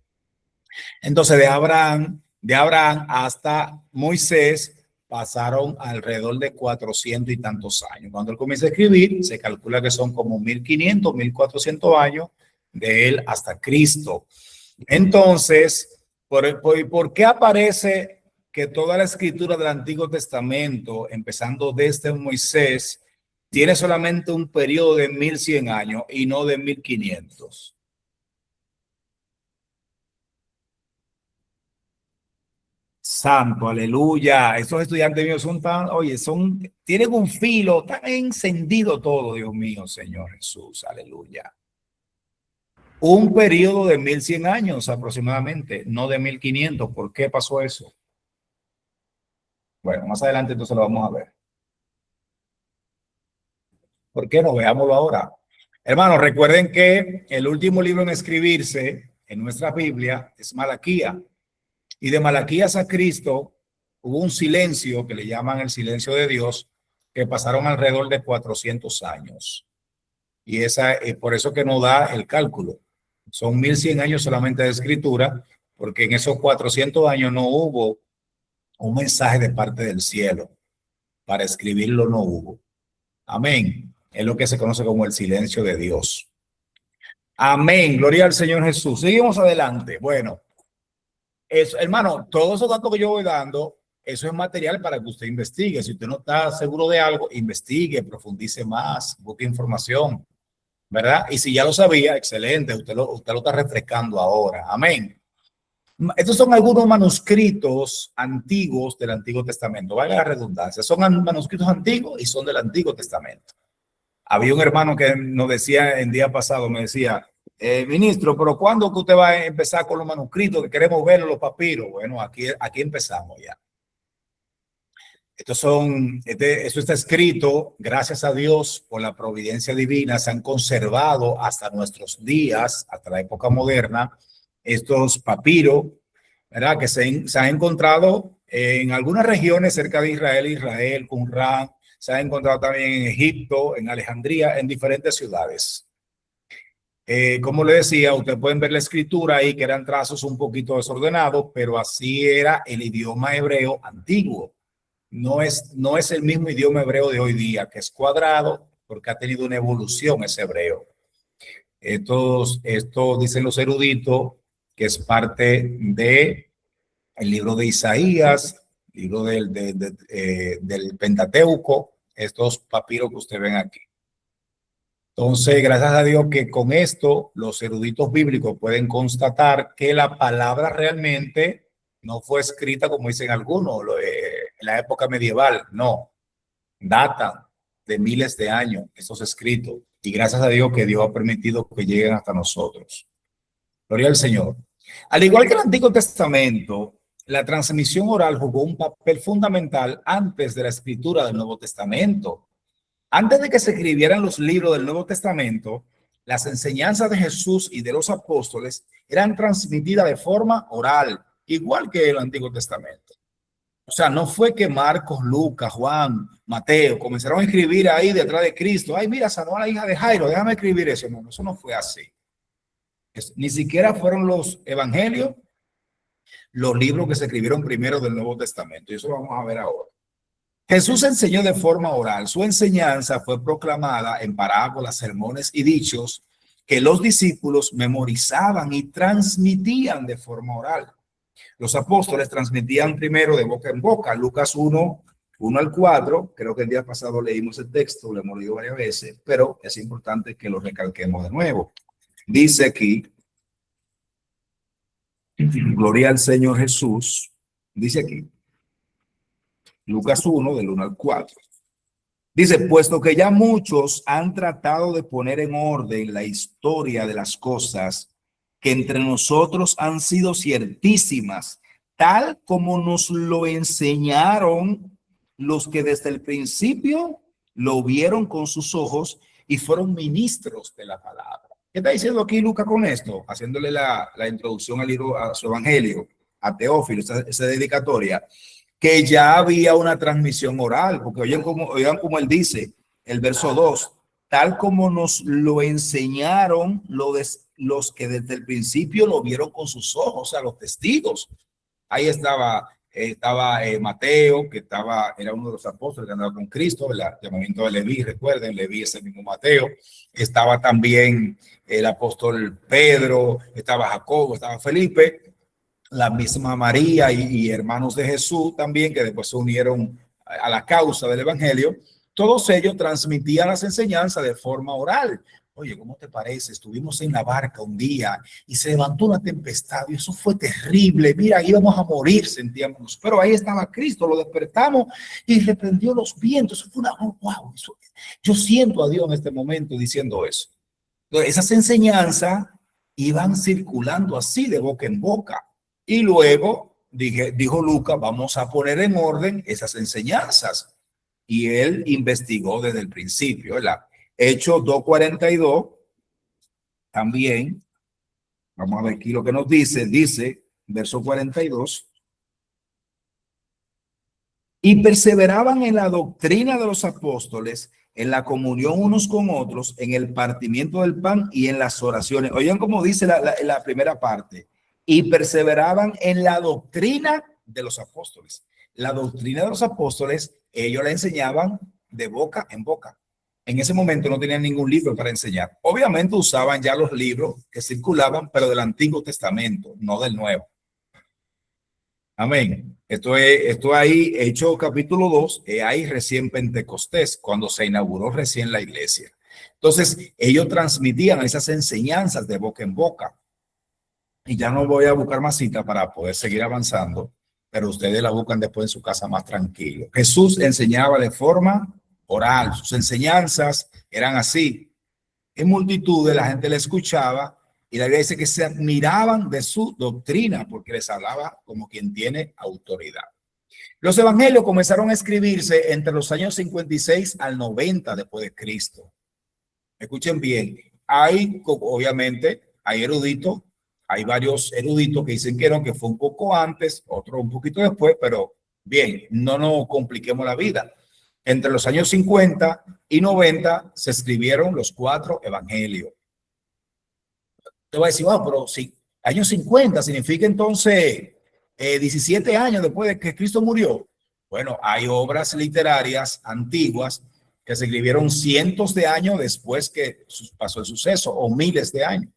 Entonces, de Abraham hasta Moisés pasaron alrededor de 400 y tantos años. Cuando él comienza a escribir, se calcula que son como 1500, 1400 años de él hasta Cristo. Entonces, ¿por qué aparece que toda la escritura del Antiguo Testamento, empezando desde Moisés, tiene solamente un periodo de 1100 años y no de 1500? Santo, aleluya. Estos estudiantes míos son tan, oye, tienen un filo tan encendido todo, Dios mío, Señor Jesús, aleluya. Un periodo de 1100 años aproximadamente, no de 1500. ¿Por qué pasó eso? Bueno, más adelante entonces lo vamos a ver. ¿Por qué no? Veámoslo ahora. Hermanos, recuerden que el último libro en escribirse en nuestra Biblia es Malaquías. Y de Malaquías a Cristo hubo un silencio que le llaman el silencio de Dios, que pasaron alrededor de 400 años. Y por eso que no da el cálculo. Son 1100 años solamente de escritura, porque en esos 400 años no hubo un mensaje de parte del cielo. Para escribirlo no hubo. Amén. Es lo que se conoce como el silencio de Dios. Amén. Gloria al Señor Jesús. Seguimos adelante. Bueno, eso, hermano, todos esos datos que yo voy dando, eso es material para que usted investigue. Si usted no está seguro de algo, investigue, profundice más, busque información, ¿verdad? Y si ya lo sabía, excelente, usted lo está refrescando ahora. Amén. Estos son algunos manuscritos antiguos del Antiguo Testamento. Vaya la redundancia. Son manuscritos antiguos y son del Antiguo Testamento. Había un hermano que nos decía el día pasado, me decía, ministro, pero ¿cuándo que usted va a empezar con los manuscritos que queremos ver los papiros? Bueno, aquí empezamos ya. Eso está escrito, gracias a Dios, por la providencia divina, se han conservado hasta nuestros días, hasta la época moderna, estos papiros, ¿verdad? Que se han encontrado en algunas regiones cerca de Israel, Qumran, se han encontrado también en Egipto, en Alejandría, en diferentes ciudades. Como le decía, ustedes pueden ver la escritura ahí, que eran trazos un poquito desordenados, pero así era el idioma hebreo antiguo. No es el mismo idioma hebreo de hoy día, que es cuadrado, porque ha tenido una evolución ese hebreo. Esto dicen los eruditos, que es parte del libro de Isaías, libro del Pentateuco, estos papiros que ustedes ven aquí. Entonces, gracias a Dios que con esto los eruditos bíblicos pueden constatar que la palabra realmente no fue escrita como dicen algunos en la época medieval, no, datan de miles de años esos escritos y gracias a Dios que Dios ha permitido que lleguen hasta nosotros. Gloria al Señor. Al igual que el Antiguo Testamento, la transmisión oral jugó un papel fundamental antes de la escritura del Nuevo Testamento. Antes de que se escribieran los libros del Nuevo Testamento, las enseñanzas de Jesús y de los apóstoles eran transmitidas de forma oral, igual que el Antiguo Testamento. O sea, no fue que Marcos, Lucas, Juan, Mateo comenzaron a escribir ahí detrás de Cristo. Ay, mira, sanó a la hija de Jairo, déjame escribir eso. No, eso no fue así. Ni siquiera fueron los evangelios, los libros que se escribieron primero del Nuevo Testamento. Y eso lo vamos a ver ahora. Jesús enseñó de forma oral. Su enseñanza fue proclamada en parábolas, sermones y dichos que los discípulos memorizaban y transmitían de forma oral. Los apóstoles transmitían primero de boca en boca. Lucas 1 al 4. Creo que el día pasado leímos el texto, lo hemos leído varias veces, pero es importante que lo recalquemos de nuevo. Dice aquí, gloria al Señor Jesús. Dice aquí, Lucas 1, del 1 al 4. Dice, puesto que ya muchos han tratado de poner en orden la historia de las cosas que entre nosotros han sido ciertísimas, tal como nos lo enseñaron los que desde el principio lo vieron con sus ojos y fueron ministros de la palabra. ¿Qué está diciendo aquí Lucas con esto? Haciéndole la introducción al libro, a su evangelio, a Teófilo, esa dedicatoria, que ya había una transmisión oral, porque oigan como él dice, el verso 2, tal como nos lo enseñaron los que desde el principio lo vieron con sus ojos, o sea, los testigos. Ahí estaba Mateo, que era uno de los apóstoles que andaba con Cristo, el llamamiento de Leví, recuerden, Leví es el mismo Mateo. Estaba también el apóstol Pedro, estaba Jacobo, estaba Felipe, la misma María y hermanos de Jesús también, que después se unieron a la causa del evangelio. Todos ellos transmitían las enseñanzas de forma oral, Oye, ¿cómo te parece? Estuvimos en la barca un día y se levantó una tempestad y eso fue terrible. Mira, íbamos a morir, sentíamos. Pero ahí estaba Cristo, lo despertamos y reprendió los vientos. Eso fue una, oh, wow, eso, yo siento a Dios en este momento diciendo eso. Entonces, esas enseñanzas iban circulando así de boca en boca. Y luego dijo Lucas, vamos a poner en orden esas enseñanzas. Y él investigó desde el principio, ¿verdad? Hechos 2:42, también, vamos a ver aquí lo que nos dice, verso 42, y perseveraban en la doctrina de los apóstoles, en la comunión unos con otros, en el partimiento del pan y en las oraciones. Oigan cómo dice la primera parte, y perseveraban en la doctrina de los apóstoles. La doctrina de los apóstoles, ellos la enseñaban de boca en boca. En ese momento no tenían ningún libro para enseñar. Obviamente usaban ya los libros que circulaban, pero del Antiguo Testamento, no del Nuevo. Amén. Esto ahí, Hechos capítulo 2, ahí recién Pentecostés, cuando se inauguró recién la iglesia. Entonces, ellos transmitían esas enseñanzas de boca en boca. Y ya no voy a buscar más cita para poder seguir avanzando, pero ustedes la buscan después en su casa más tranquilo. Jesús enseñaba de forma oral, sus enseñanzas eran así. En multitudes la gente le escuchaba y la Biblia dice que se admiraban de su doctrina porque les hablaba como quien tiene autoridad. Los evangelios comenzaron a escribirse entre los años 56 al 90 después de Cristo. Escuchen bien, obviamente, hay eruditos, hay varios eruditos que dicen que no, que fue un poco antes, otro un poquito después, pero bien, no nos compliquemos la vida. Entre los años 50 y 90 se escribieron los 4 evangelios. Te voy a decir, wow, pero sí, años 50 significa entonces 17 años después de que Cristo murió. Bueno, hay obras literarias antiguas que se escribieron cientos de años después que pasó el suceso, o miles de años.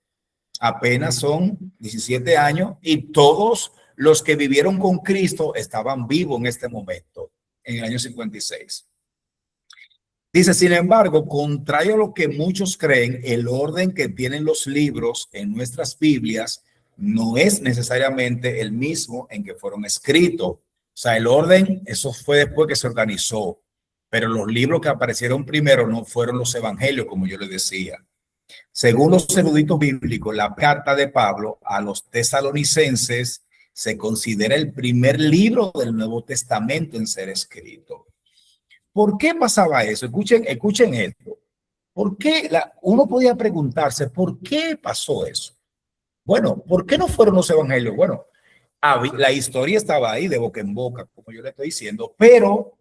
Apenas son 17 años y todos los que vivieron con Cristo estaban vivos en este momento, en el año 56. Dice, sin embargo, contrario a lo que muchos creen, el orden que tienen los libros en nuestras Biblias no es necesariamente el mismo en que fueron escritos. O sea, el orden, eso fue después que se organizó, pero los libros que aparecieron primero no fueron los evangelios, como yo les decía. Según los eruditos bíblicos, la carta de Pablo a los tesalonicenses se considera el primer libro del Nuevo Testamento en ser escrito. ¿Por qué pasaba eso? Escuchen esto. ¿Por qué? Uno podía preguntarse, ¿por qué pasó eso? Bueno, ¿por qué no fueron los evangelios? Bueno, la historia estaba ahí de boca en boca, como yo le estoy diciendo, pero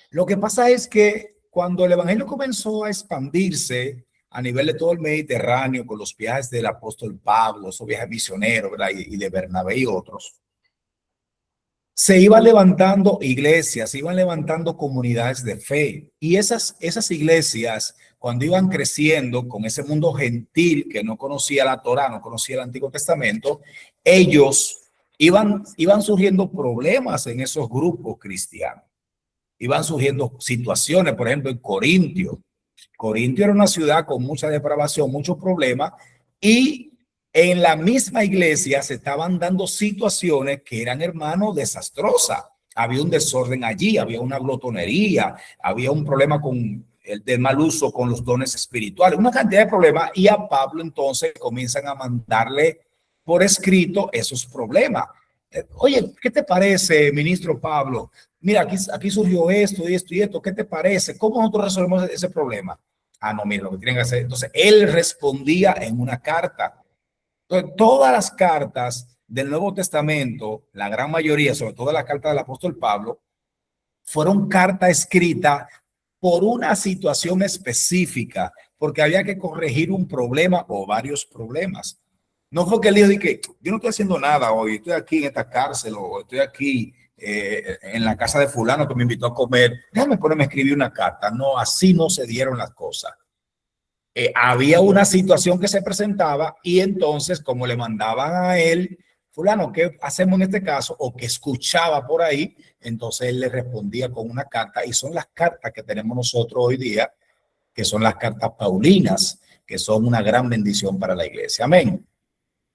lo que pasa es que cuando el evangelio comenzó a expandirse a nivel de todo el Mediterráneo con los viajes del apóstol Pablo, esos viajes misioneros, ¿verdad? Y de Bernabé y otros, se iban levantando iglesias, se iban levantando comunidades de fe. Y esas iglesias, cuando iban creciendo con ese mundo gentil que no conocía la Torá, no conocía el Antiguo Testamento, ellos iban surgiendo problemas en esos grupos cristianos. Iban surgiendo situaciones, por ejemplo, en Corintio. Corintio era una ciudad con mucha depravación, muchos problemas, y en la misma iglesia se estaban dando situaciones que eran, hermanos, desastrosas. Había un desorden allí, había una glotonería, había un problema con el mal uso con los dones espirituales, una cantidad de problemas, y a Pablo entonces comienzan a mandarle por escrito esos problemas. Oye, ¿qué te parece, ministro Pablo? Mira, aquí surgió esto y esto y esto. ¿Qué te parece? ¿Cómo nosotros resolvemos ese problema? Ah, no, mira, lo que tienen que hacer. Entonces, él respondía en una carta. Entonces, todas las cartas del Nuevo Testamento, la gran mayoría, sobre todo la carta del apóstol Pablo, fueron cartas escritas por una situación específica, porque había que corregir un problema o varios problemas. No fue que él dijo que yo no estoy haciendo nada hoy, estoy aquí en esta cárcel o estoy aquí en la casa de fulano que me invitó a comer, déjame ponerme a escribir una carta. No, así no se dieron las cosas. Había una situación que se presentaba y entonces como le mandaban a él, fulano, ¿qué hacemos en este caso? O que escuchaba por ahí, entonces él le respondía con una carta, y son las cartas que tenemos nosotros hoy día, que son las cartas paulinas. que son una gran bendición para la iglesia. Amén.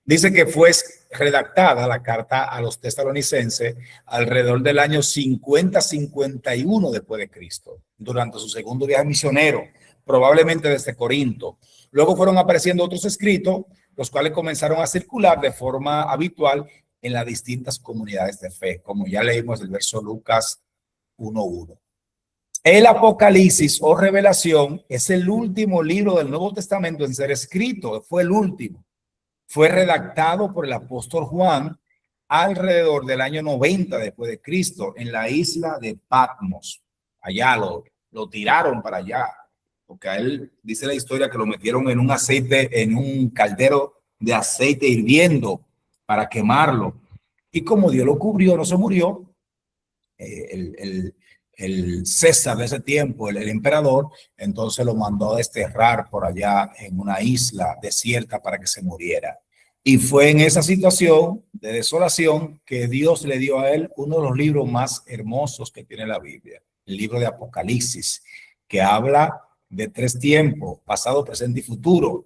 Dice que fue redactada la carta a los tesalonicenses alrededor del año 50-51 después de Cristo, durante su segundo viaje misionero, probablemente desde Corinto. Luego fueron apareciendo otros escritos, los cuales comenzaron a circular de forma habitual en las distintas comunidades de fe, como ya leímos el verso Lucas 1:1. El Apocalipsis o Revelación es el último libro del Nuevo Testamento en ser escrito, fue el último. Fue redactado por el apóstol Juan alrededor del año 90 después de Cristo en la isla de Patmos. Allá lo tiraron para allá, porque a él dice la historia que lo metieron en un aceite, en un caldero de aceite hirviendo para quemarlo. Y como Dios lo cubrió, no se murió, el César de ese tiempo, el emperador, entonces lo mandó a desterrar por allá en una isla desierta para que se muriera. Y fue en esa situación de desolación que Dios le dio a él uno de los libros más hermosos que tiene la Biblia, el libro de Apocalipsis, que habla de 3 tiempos, pasado, presente y futuro,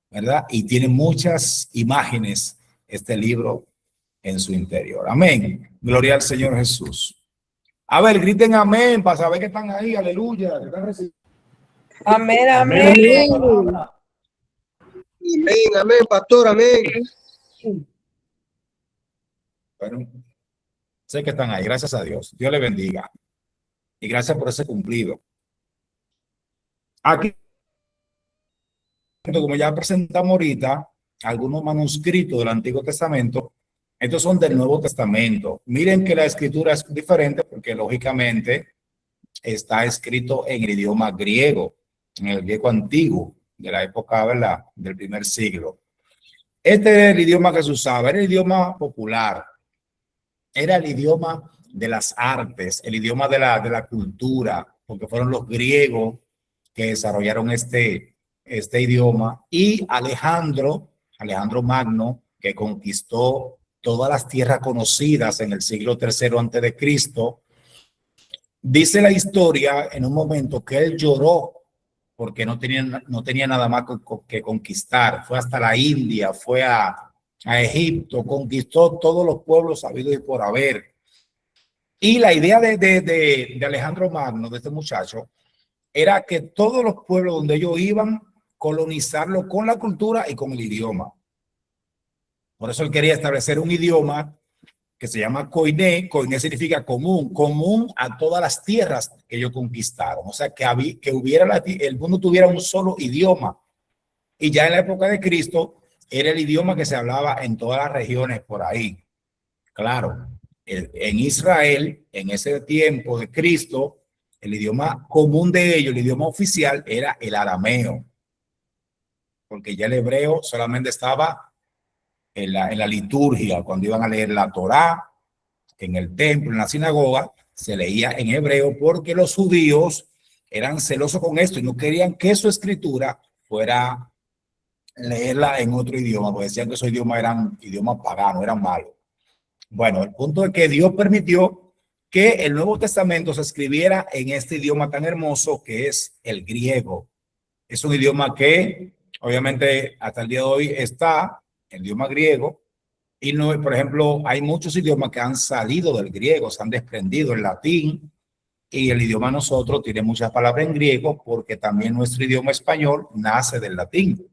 ¿verdad? Y tiene muchas imágenes este libro en su interior. Amén. Gloria al Señor Jesús. A ver, griten amén para saber que están ahí. Aleluya.
Amén, amén.
Amén, amén, pastor, amén.
Bueno, sé que están ahí. Gracias a Dios. Dios les bendiga. Y gracias por ese cumplido. Aquí, como ya presentamos ahorita, algunos manuscritos del Antiguo Testamento. Estos son del Nuevo Testamento. Miren que la escritura es diferente porque lógicamente está escrito en el idioma griego, en el griego antiguo, de la época, ¿verdad?, del primer siglo. Este era el idioma que se usaba, era el idioma popular, era el idioma de las artes, el idioma de la cultura, porque fueron los griegos que desarrollaron este idioma. Y Alejandro Magno, que conquistó todas las tierras conocidas en el siglo III antes de Cristo, dice la historia en un momento que él lloró porque no tenía nada más que conquistar. Fue hasta la India, fue a Egipto, conquistó todos los pueblos habidos y por haber. Y la idea de Alejandro Magno, de este muchacho, era que todos los pueblos donde ellos iban, colonizarlo con la cultura y con el idioma. Por eso él quería establecer un idioma que se llama Koiné. Koiné significa común a todas las tierras que ellos conquistaron. O sea, que el mundo tuviera un solo idioma. Y ya en la época de Cristo era el idioma que se hablaba en todas las regiones por ahí. Claro, en Israel, en ese tiempo de Cristo, el idioma común de ellos, el idioma oficial, era el arameo. Porque ya el hebreo solamente estaba en la liturgia, cuando iban a leer la Torá, en el templo, en la sinagoga, se leía en hebreo porque los judíos eran celosos con esto y no querían que su escritura fuera leerla en otro idioma, porque decían que esos idiomas eran idiomas paganos, eran malos. Bueno, el punto es que Dios permitió que el Nuevo Testamento se escribiera en este idioma tan hermoso que es el griego. Es un idioma que obviamente hasta el día de hoy está el idioma griego, y no, por ejemplo, hay muchos idiomas que han salido del griego, se han desprendido el latín, y el idioma nosotros tiene muchas palabras en griego porque también nuestro idioma español nace del latín,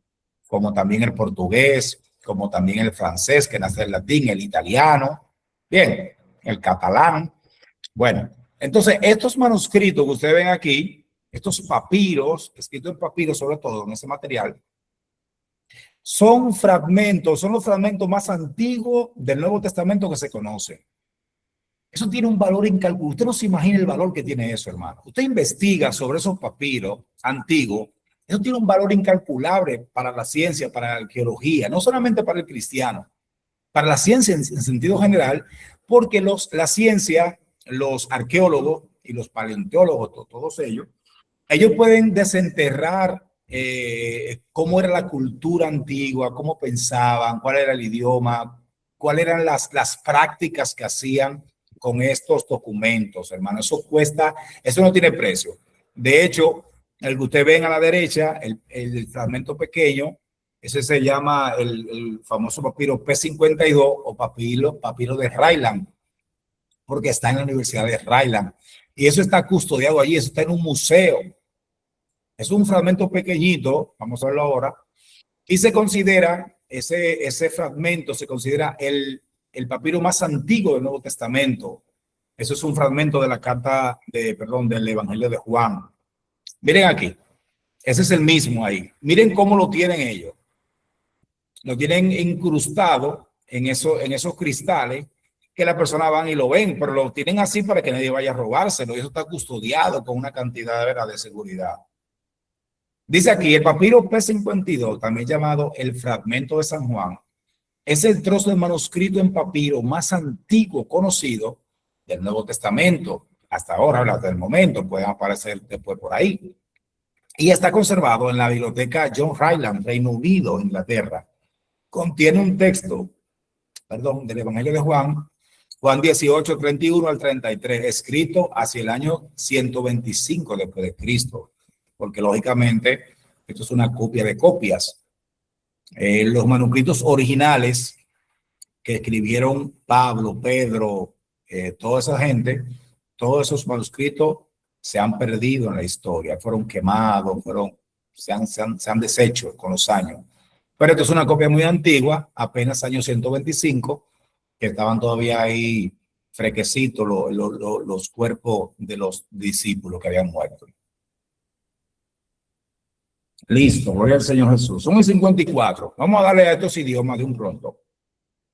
como también el portugués, como también el francés que nace del latín, el italiano, bien, el catalán. Bueno, entonces estos manuscritos que ustedes ven aquí, estos papiros, escritos en papiros sobre todo en ese material, son los fragmentos más antiguos del Nuevo Testamento que se conocen. Eso tiene un valor incalculable. Usted no se imagina el valor que tiene eso, hermano. Usted investiga sobre esos papiros antiguos, eso tiene un valor incalculable para la ciencia, para la arqueología, no solamente para el cristiano, para la ciencia en sentido general, porque la ciencia, los arqueólogos y los paleontólogos, todos ellos pueden desenterrar cómo era la cultura antigua, cómo pensaban, cuál era el idioma, cuáles eran las prácticas que hacían con estos documentos, hermano. Eso no tiene precio. De hecho, El que usted ven a la derecha, el fragmento pequeño, ese se llama el famoso papiro P52 o papiro de Ryland, porque está en la Universidad de Ryland. Y eso está custodiado allí, eso está en un museo. Es un fragmento pequeñito, vamos a verlo ahora, y se considera, ese fragmento se considera el papiro más antiguo del Nuevo Testamento. Eso es un fragmento de la carta del Evangelio de Juan. Miren aquí, ese es el mismo ahí. Miren cómo lo tienen ellos. Lo tienen incrustado en esos cristales que la persona van y lo ven, pero lo tienen así para que nadie vaya a robárselo. Y eso está custodiado con una cantidad de seguridad. Dice aquí, el papiro P52, también llamado el fragmento de San Juan, es el trozo de manuscrito en papiro más antiguo conocido del Nuevo Testamento. Hasta ahora, hasta el momento, pueden aparecer después por ahí. Y está conservado en la biblioteca John Ryland, Reino Unido, Inglaterra. Contiene un texto, del Evangelio de Juan, Juan 18, 31 al 33, escrito hacia el año 125 después de Cristo, porque lógicamente esto es una copia de copias. Los manuscritos originales que escribieron Pablo, Pedro, toda esa gente, todos esos manuscritos se han perdido en la historia, fueron quemados, se han deshecho con los años. Pero esto es una copia muy antigua, apenas año 125, que estaban todavía ahí frequecitos los cuerpos de los discípulos que habían muerto. Listo, gloria al Señor Jesús. Son 54. Vamos a darle a estos idiomas de un pronto.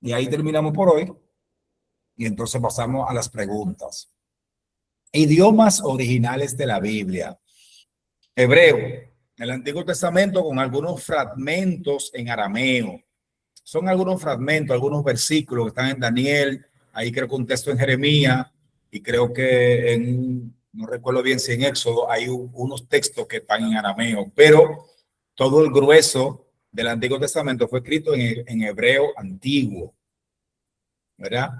Y ahí terminamos por hoy. Y entonces pasamos a las preguntas. Idiomas originales de la Biblia. Hebreo, el Antiguo Testamento con algunos fragmentos en arameo. Son algunos fragmentos, algunos versículos que están en Daniel. Ahí creo que un texto en Jeremías. Y creo que no recuerdo bien si en Éxodo hay unos textos que están en arameo. Pero todo el grueso del Antiguo Testamento fue escrito en hebreo antiguo. ¿Verdad?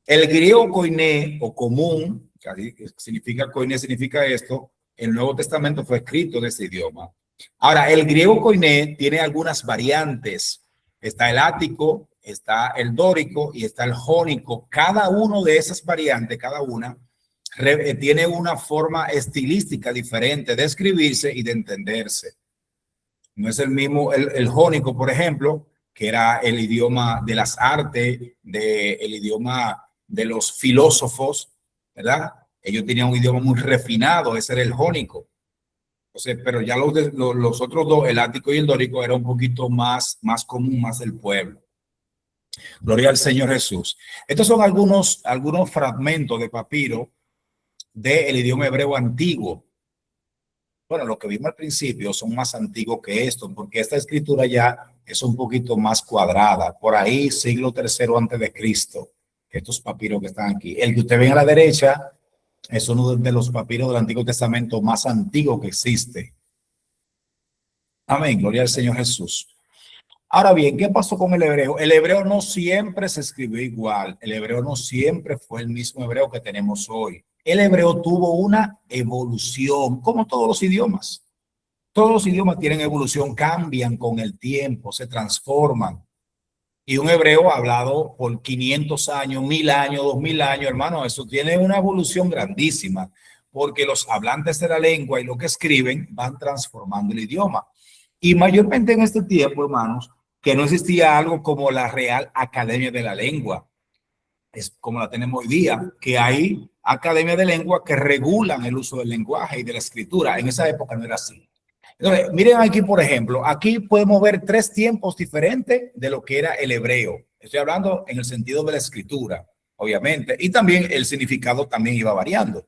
El griego koiné o común, que significa koiné, significa esto, el Nuevo Testamento fue escrito en ese idioma. Ahora, el griego koiné tiene algunas variantes. Está el ático, está el dórico y está el jónico. Cada uno de esas variantes, cada una, tiene una forma estilística diferente de escribirse y de entenderse. No es el mismo el jónico, por ejemplo, que era el idioma de las artes, el idioma de los filósofos, ¿verdad? Ellos tenían un idioma muy refinado, ese era el jónico. Entonces, pero ya los otros dos, el ático y el dórico, era un poquito más común, más del pueblo. Gloria al Señor Jesús. Estos son algunos fragmentos de papiro del idioma hebreo antiguo. Bueno, lo que vimos al principio son más antiguos que esto, porque esta escritura ya es un poquito más cuadrada. Por ahí, siglo III antes de Cristo, estos papiros que están aquí. El que usted ve a la derecha es uno de los papiros del Antiguo Testamento más antiguo que existe. Amén, gloria al Señor Jesús. Ahora bien, ¿qué pasó con el hebreo? El hebreo no siempre se escribió igual. El hebreo no siempre fue el mismo hebreo que tenemos hoy. El hebreo tuvo una evolución, como todos los idiomas. Todos los idiomas tienen evolución, cambian con el tiempo, se transforman. Y un hebreo hablado por 500 años, 1000 años, 2000 años, hermano, eso tiene una evolución grandísima, porque los hablantes de la lengua y lo que escriben van transformando el idioma. Y mayormente en este tiempo, hermanos, que no existía algo como la Real Academia de la Lengua, es como la tenemos hoy día, que hay academias de lengua que regulan el uso del lenguaje y de la escritura. En esa época no era así. Entonces, miren aquí, por ejemplo, aquí podemos ver 3 tiempos diferentes de lo que era el hebreo. Estoy hablando en el sentido de la escritura, obviamente, y también el significado también iba variando.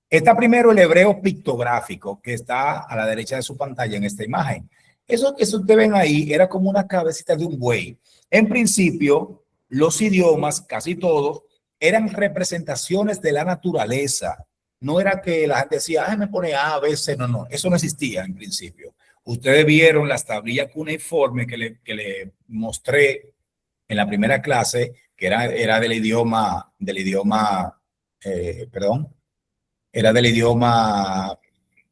Está primero el hebreo pictográfico, que está a la derecha de su pantalla en esta imagen. Eso que ustedes ven ahí era como una cabecita de un buey. En principio, los idiomas, casi todos, eran representaciones de la naturaleza. No era que la gente decía, me pone A, B, C. No, eso no existía en principio. Ustedes vieron las tablillas cuneiformes que le mostré en la primera clase, que era del idioma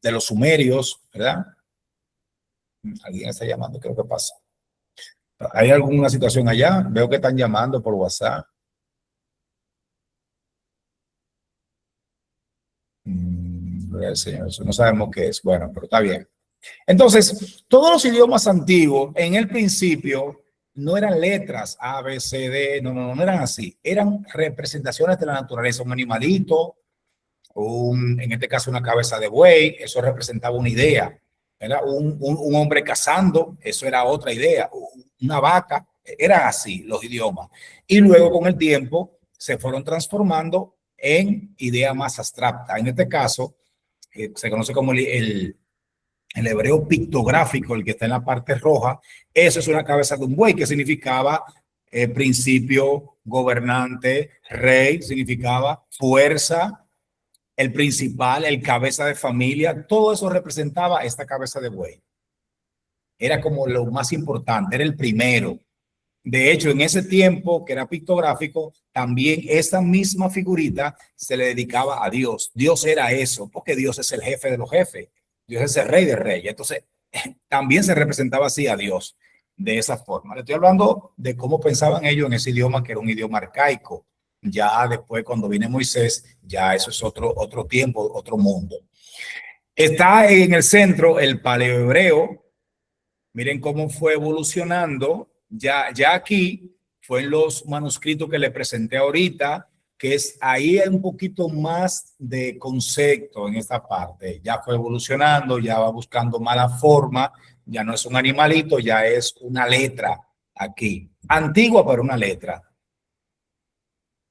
de los sumerios, ¿verdad? Alguien está llamando, creo que pasa. ¿Hay alguna situación allá? Veo que están llamando por WhatsApp. Gloria al Señor, eso no sabemos qué es. Bueno, pero está bien. Entonces, todos los idiomas antiguos, en el principio, no eran letras A, B, C, D, no eran así. Eran representaciones de la naturaleza, un animalito, en este caso una cabeza de buey, eso representaba una idea. Era un hombre cazando, eso era otra idea. Una vaca, era así los idiomas. Y luego con el tiempo se fueron transformando en ideas más abstractas. En este caso, se conoce como el hebreo pictográfico, el que está en la parte roja. Eso es una cabeza de un buey, que significaba principio, gobernante, rey, significaba fuerza, el principal, el cabeza de familia. Todo eso representaba esta cabeza de buey. Era como lo más importante, era el primero. De hecho, en ese tiempo que era pictográfico, también esa misma figurita se le dedicaba a Dios. Dios era eso, porque Dios es el jefe de los jefes. Dios es el rey de reyes. Entonces, también se representaba así a Dios de esa forma. Le estoy hablando de cómo pensaban ellos en ese idioma, que era un idioma arcaico. Ya después, cuando viene Moisés, ya eso es otro tiempo, otro mundo. Está en el centro el paleohebreo. Miren cómo fue evolucionando. Ya aquí fue en los manuscritos que le presenté ahorita, que es ahí hay un poquito más de concepto en esta parte. Ya fue evolucionando, ya va buscando mala forma, ya no es un animalito, ya es una letra aquí. Antigua, pero una letra.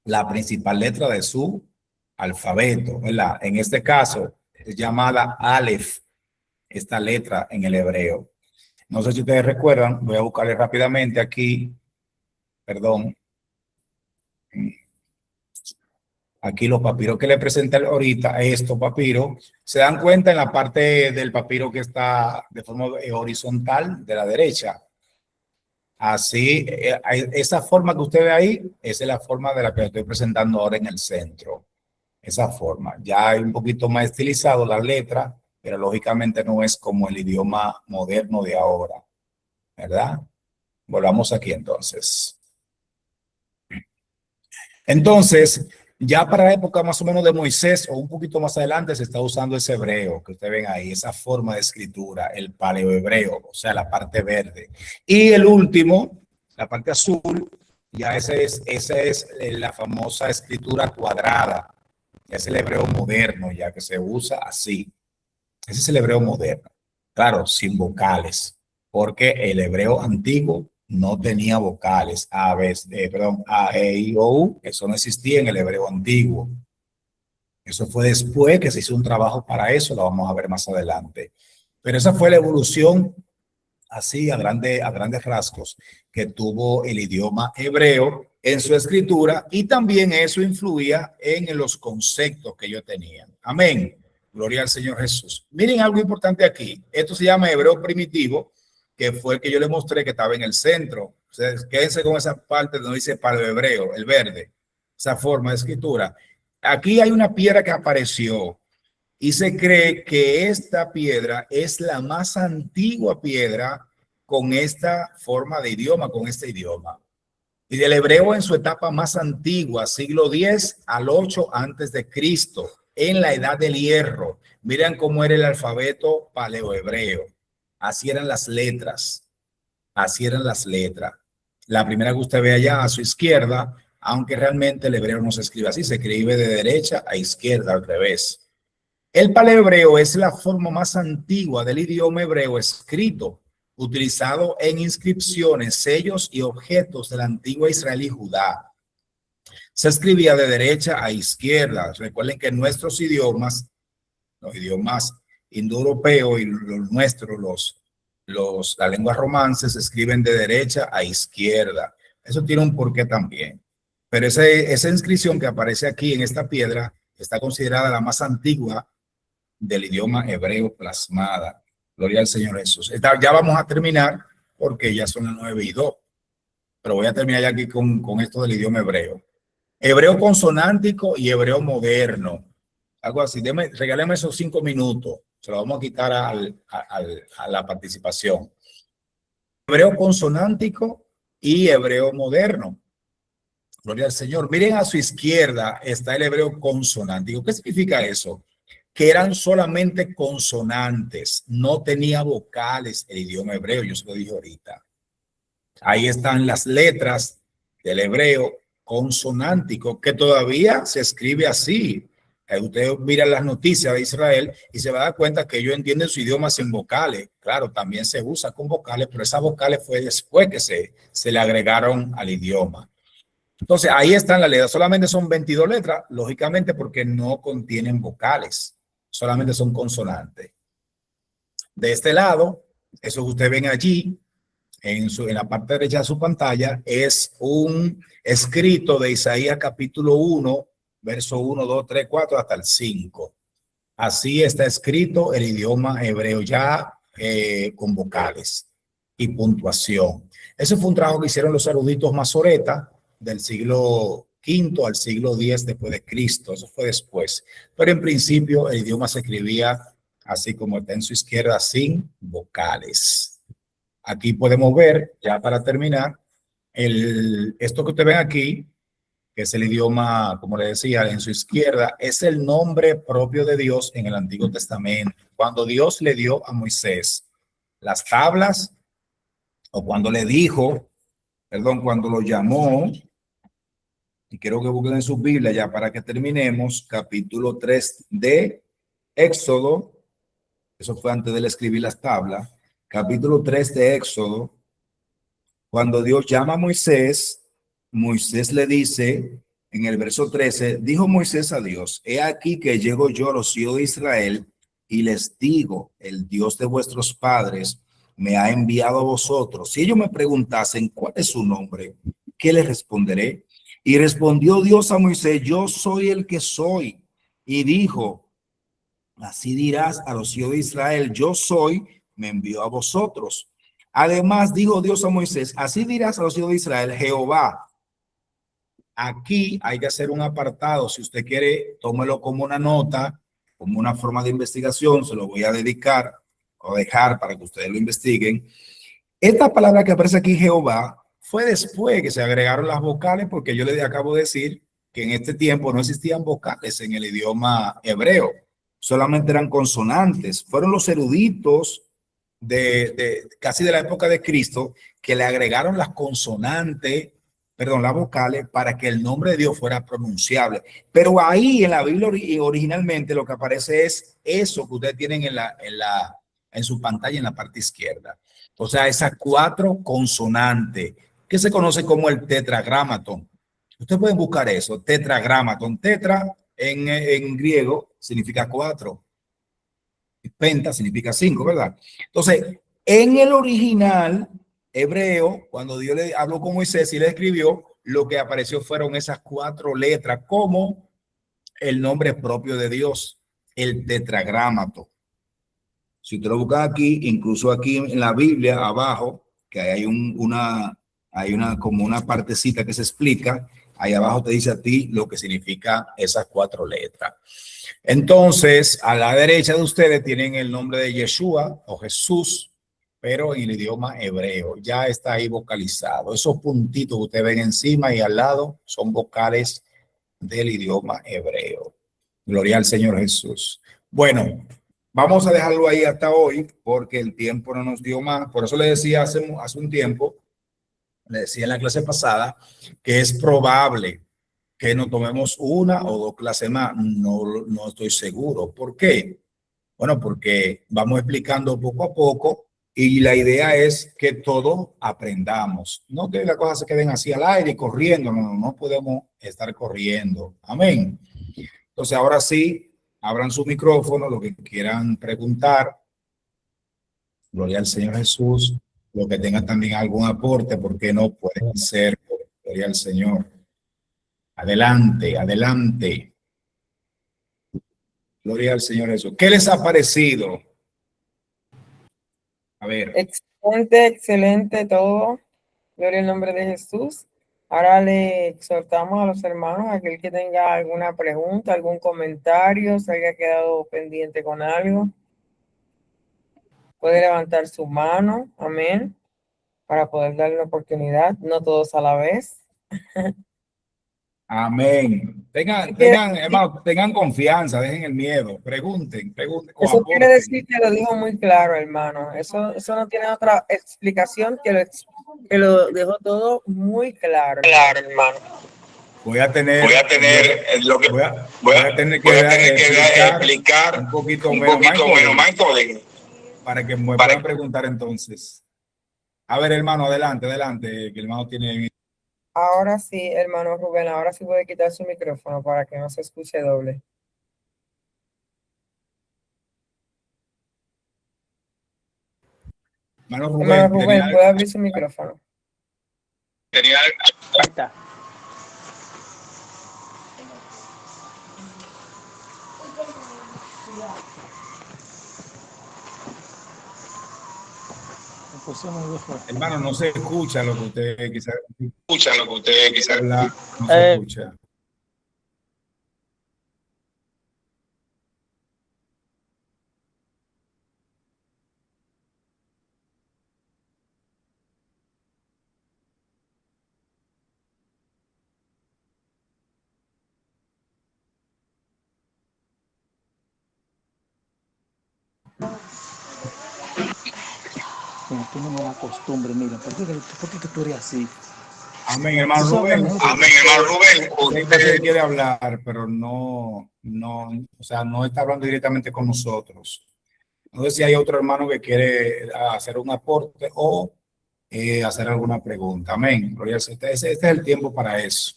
La principal letra de su alfabeto, ¿verdad? En este caso es llamada Aleph, esta letra en el hebreo. No sé si ustedes recuerdan, voy a buscarle rápidamente aquí, perdón. Aquí los papiros que le presenté ahorita, estos papiros, se dan cuenta en la parte del papiro que está de forma horizontal de la derecha. Así, esa forma que usted ve ahí, esa es la forma de la que estoy presentando ahora en el centro. Esa forma. Ya hay un poquito más estilizado la letra, pero lógicamente no es como el idioma moderno de ahora, ¿verdad? Volvamos aquí entonces. Entonces, ya para la época más o menos de Moisés o un poquito más adelante se está usando ese hebreo que ustedes ven ahí, esa forma de escritura, el paleohebreo, o sea, la parte verde. Y el último, la parte azul, ya esa es la famosa escritura cuadrada. Es el hebreo moderno, ya que se usa así. Ese es el hebreo moderno. Claro, sin vocales, porque el hebreo antiguo no tenía vocales. A, E, I, O, U. Eso no existía en el hebreo antiguo. Eso fue después que se hizo un trabajo para eso, lo vamos a ver más adelante. Pero esa fue la evolución así a grandes rasgos que tuvo el idioma hebreo en su escritura, y también eso influía en los conceptos que ellos tenían. Amén. Gloria al Señor Jesús. Miren algo importante aquí. Esto se llama hebreo primitivo, que fue el que yo le mostré que estaba en el centro. Ustedes quédense con esa parte donde dice paleohebreo, el verde, esa forma de escritura. Aquí hay una piedra que apareció y se cree que esta piedra es la más antigua piedra con esta forma de idioma, con este idioma. Y del hebreo en su etapa más antigua, siglo X al 8 antes de Cristo, en la edad del hierro. Miren cómo era el alfabeto paleohebreo. Así eran las letras. Así eran las letras. La primera que usted ve allá a su izquierda, aunque realmente el hebreo no se escribe así, se escribe de derecha a izquierda, al revés. El paleohebreo es la forma más antigua del idioma hebreo escrito, utilizado en inscripciones, sellos y objetos de la antigua Israel y Judá. Se escribía de derecha a izquierda. Recuerden que nuestros idiomas, los idiomas indoeuropeos y los nuestros, las lenguas romances, se escriben de derecha a izquierda. Eso tiene un porqué también. Pero esa inscripción que aparece aquí en esta piedra está considerada la más antigua del idioma hebreo plasmada. Gloria al Señor Jesús. Ya vamos a terminar porque ya son las 9:02. Pero voy a terminar ya aquí con esto del idioma hebreo. Hebreo consonántico y hebreo moderno. Algo así. Regáleme esos 5 minutos. Se lo vamos a quitar a la participación. Hebreo consonántico y hebreo moderno. Gloria al Señor. Miren, a su izquierda está el hebreo consonántico. ¿Qué significa eso? Que eran solamente consonantes, no tenía vocales el idioma hebreo, yo se lo dije ahorita. Ahí están las letras del hebreo consonántico, que todavía se escribe así. Usted mira las noticias de Israel y se va a dar cuenta que ellos entienden su idioma sin vocales. Claro, también se usa con vocales, pero esas vocales fue después que se le agregaron al idioma. Entonces, ahí están las letras. Solamente son 22 letras, lógicamente, porque no contienen vocales. Solamente son consonantes. De este lado, eso que ustedes ven allí, en la parte derecha de su pantalla, es un escrito de Isaías capítulo 1, verso 1, 2, 3, 4, hasta el 5. Así está escrito el idioma hebreo, ya con vocales y puntuación. Ese fue un trabajo que hicieron los eruditos masoretas del siglo V al siglo X después de Cristo. Eso fue después. Pero en principio el idioma se escribía así como está en su izquierda, sin vocales. Aquí podemos ver, ya para terminar, esto que ustedes ven aquí, que es el idioma, como le decía, en su izquierda, es el nombre propio de Dios en el Antiguo Testamento. Cuando Dios le dio a Moisés las tablas, o cuando le dijo, perdón, cuando lo llamó, y quiero que busquen en su Biblia ya para que terminemos, capítulo 3 de Éxodo, eso fue antes de él escribir las tablas, capítulo 3 de Éxodo, cuando Dios llama a Moisés, Moisés le dice, en el verso 13, dijo Moisés a Dios, he aquí que llego yo a los hijos de Israel y les digo, el Dios de vuestros padres me ha enviado a vosotros. Si ellos me preguntasen cuál es su nombre, ¿qué les responderé? Y respondió Dios a Moisés, yo soy el que soy. Y dijo, así dirás a los hijos de Israel, yo soy, me envió a vosotros. Además dijo Dios a Moisés, así dirás a los hijos de Israel, Jehová. Aquí hay que hacer un apartado. Si usted quiere, tómelo como una nota, como una forma de investigación. Se lo voy a dedicar o dejar para que ustedes lo investiguen. Esta palabra que aparece aquí, Jehová, fue después que se agregaron las vocales, porque yo les acabo de decir que en este tiempo no existían vocales en el idioma hebreo. Solamente eran consonantes. Fueron los eruditos casi de la época de Cristo que le agregaron las consonantes, perdón, las vocales, para que el nombre de Dios fuera pronunciable. Pero ahí en la Biblia originalmente lo que aparece es eso que ustedes tienen en su pantalla en la parte izquierda. O sea, esas 4 consonantes que se conoce como el tetragramaton. Ustedes pueden buscar eso, tetragramaton. Tetra en griego significa 4. Penta significa 5, ¿verdad? Entonces, en el original hebreo, cuando Dios le habló con Moisés y le escribió, lo que apareció fueron esas 4 letras como el nombre propio de Dios, el tetragramato. Si usted lo busca aquí, incluso aquí en la Biblia abajo, que hay como una partecita que se explica, ahí abajo te dice a ti lo que significa esas 4 letras. Entonces, a la derecha de ustedes tienen el nombre de Yeshua o Jesús, pero en el idioma hebreo. Ya está ahí vocalizado. Esos puntitos que ustedes ven encima y al lado son vocales del idioma hebreo. Gloria al Señor Jesús. Bueno, vamos a dejarlo ahí hasta hoy porque el tiempo no nos dio más. Por eso le decía hace un tiempo, le decía en la clase pasada, que es probable que nos tomemos 1 o 2 clases más. No estoy seguro. ¿Por qué? Bueno, porque vamos explicando poco a poco y la idea es que todos aprendamos. No que las cosas se queden así al aire y corriendo. No podemos estar corriendo. Amén. Entonces, ahora sí, abran su micrófono, lo que quieran preguntar. Gloria al Señor Jesús. Lo que tengan también algún aporte, porque no pueden ser. Gloria al Señor. Adelante, adelante. Gloria al Señor Jesús. ¿Qué les ha parecido? A ver.
Excelente, excelente todo. Gloria al nombre de Jesús. Ahora le exhortamos a los hermanos, aquel que tenga alguna pregunta, algún comentario, se haya quedado pendiente con algo, puede levantar su mano, amén, para poder darle la oportunidad, no todos a la vez.
Amén.
Eso quiere,
Hermano, tengan confianza, dejen el miedo, pregunten o
eso quiere decir
aporten.
que lo dijo muy claro, hermano. Eso no tiene otra explicación que lo dejó todo muy claro,
Claro, hermano. Voy a
Voy a
tener
tener lo que
voy a tener que explicar un poquito
un
menos
poquito menos
mindfully para que me
para
puedan preguntar entonces. A ver, hermano, adelante, que el hermano tiene.
Ahora sí, hermano Rubén, ahora sí puede quitar su micrófono para que no se escuche doble.
Hermano
Hermano
Rubén, tenía
Rubén, puede abrir su micrófono.
tenía
Ahí está.
hermano, no se escucha lo que usted quizás
escucha lo que usted quizás
habla, no se escucha.
Como tú no me la costumbre, mira, ¿por qué que tú eres así?
Amén, hermano Rubén.
Amén, hermano Rubén.
Usted parece que quiere hablar, pero no, o sea, no está hablando directamente con nosotros. No sé si hay otro hermano que quiere hacer un aporte o hacer alguna pregunta. Amén. Gloria al Señor. Este es el tiempo para eso.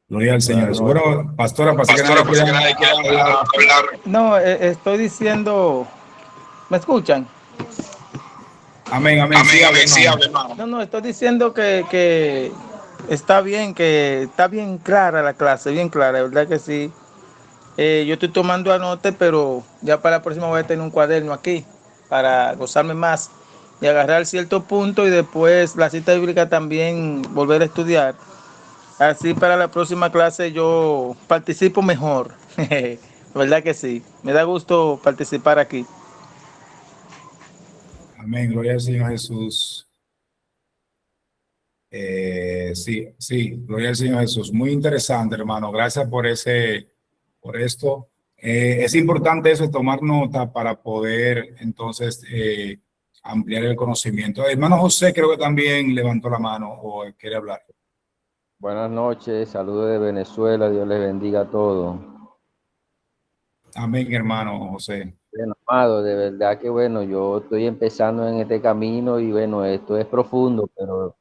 Gloria al Señor. Bueno, pastora, parece que nadie quiere
hablar.
No, estoy diciendo, ¿me escuchan?
Amén, amén.
Amén,
Sí,
hable, hermano.
No, estoy diciendo que está bien, clara la clase, bien clara, ¿verdad que sí? Yo estoy tomando anotes, pero ya para la próxima voy a tener un cuaderno aquí para gozarme más y agarrar cierto punto y después la cita bíblica también volver a estudiar. Así para la próxima clase yo participo mejor. ¿Verdad que sí? Me da gusto participar aquí.
amén. Gloria al Señor Jesús. Sí, gloria al Señor Jesús. Muy interesante, hermano. Gracias por esto. Es importante eso, tomar nota para poder entonces ampliar el conocimiento. Hermano José creo que también levantó la mano o quiere hablar.
Buenas noches, saludos de Venezuela, Dios les bendiga a todos.
Amén, hermano José.
Bueno, amado, de verdad que bueno, yo estoy empezando en este camino y bueno, esto es profundo, pero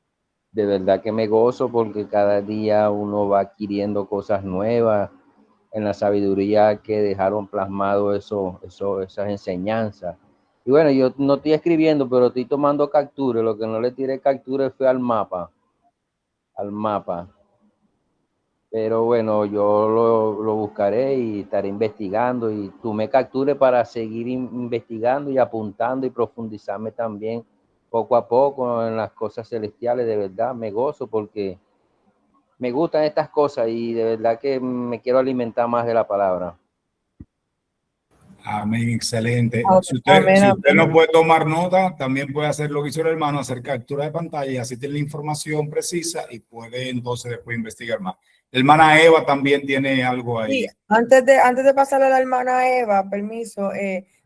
de verdad que me gozo porque cada día uno va adquiriendo cosas nuevas en la sabiduría que dejaron plasmado esas enseñanzas. Y bueno, yo no estoy escribiendo, pero estoy tomando captura. Lo que no le tiré captura fue al mapa. Pero bueno, yo lo buscaré y estaré investigando y tú me captures para seguir investigando y apuntando y profundizarme también poco a poco en las cosas celestiales. De verdad, me gozo porque me gustan estas cosas y de verdad que me quiero alimentar más de la palabra.
Amén, excelente. Si
Amén,
usted no
amén.
puede tomar nota, también puede hacer lo que hizo el hermano, hacer captura de pantalla y así tiene la información precisa y puede entonces después investigar más. La hermana Eva también tiene algo ahí.
Sí, antes de pasarle a la hermana Eva, permiso,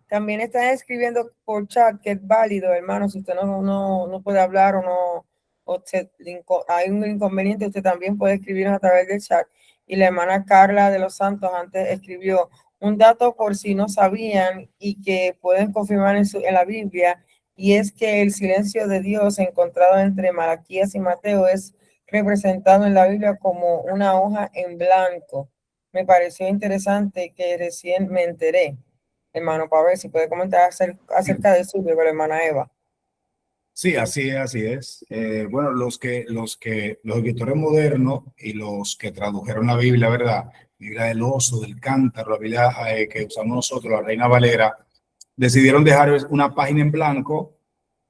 también están escribiendo por chat que es válido, hermano, si usted no puede hablar o no, hay un inconveniente, usted también puede escribirnos a través del chat. Y la hermana Carla de los Santos antes escribió un dato por si no sabían y que pueden confirmar en la Biblia, y es que el silencio de Dios encontrado entre Malaquías y Mateo es representado en la Biblia como una hoja en blanco. Me pareció interesante que recién me enteré, hermano, para ver si puede comentar acerca de eso de la hermana Eva.
Sí, así es. Bueno, los escritores modernos y los que tradujeron la Biblia, ¿verdad? La Biblia del oso, del cántaro, la Biblia que usamos nosotros, la Reina Valera, decidieron dejar una página en blanco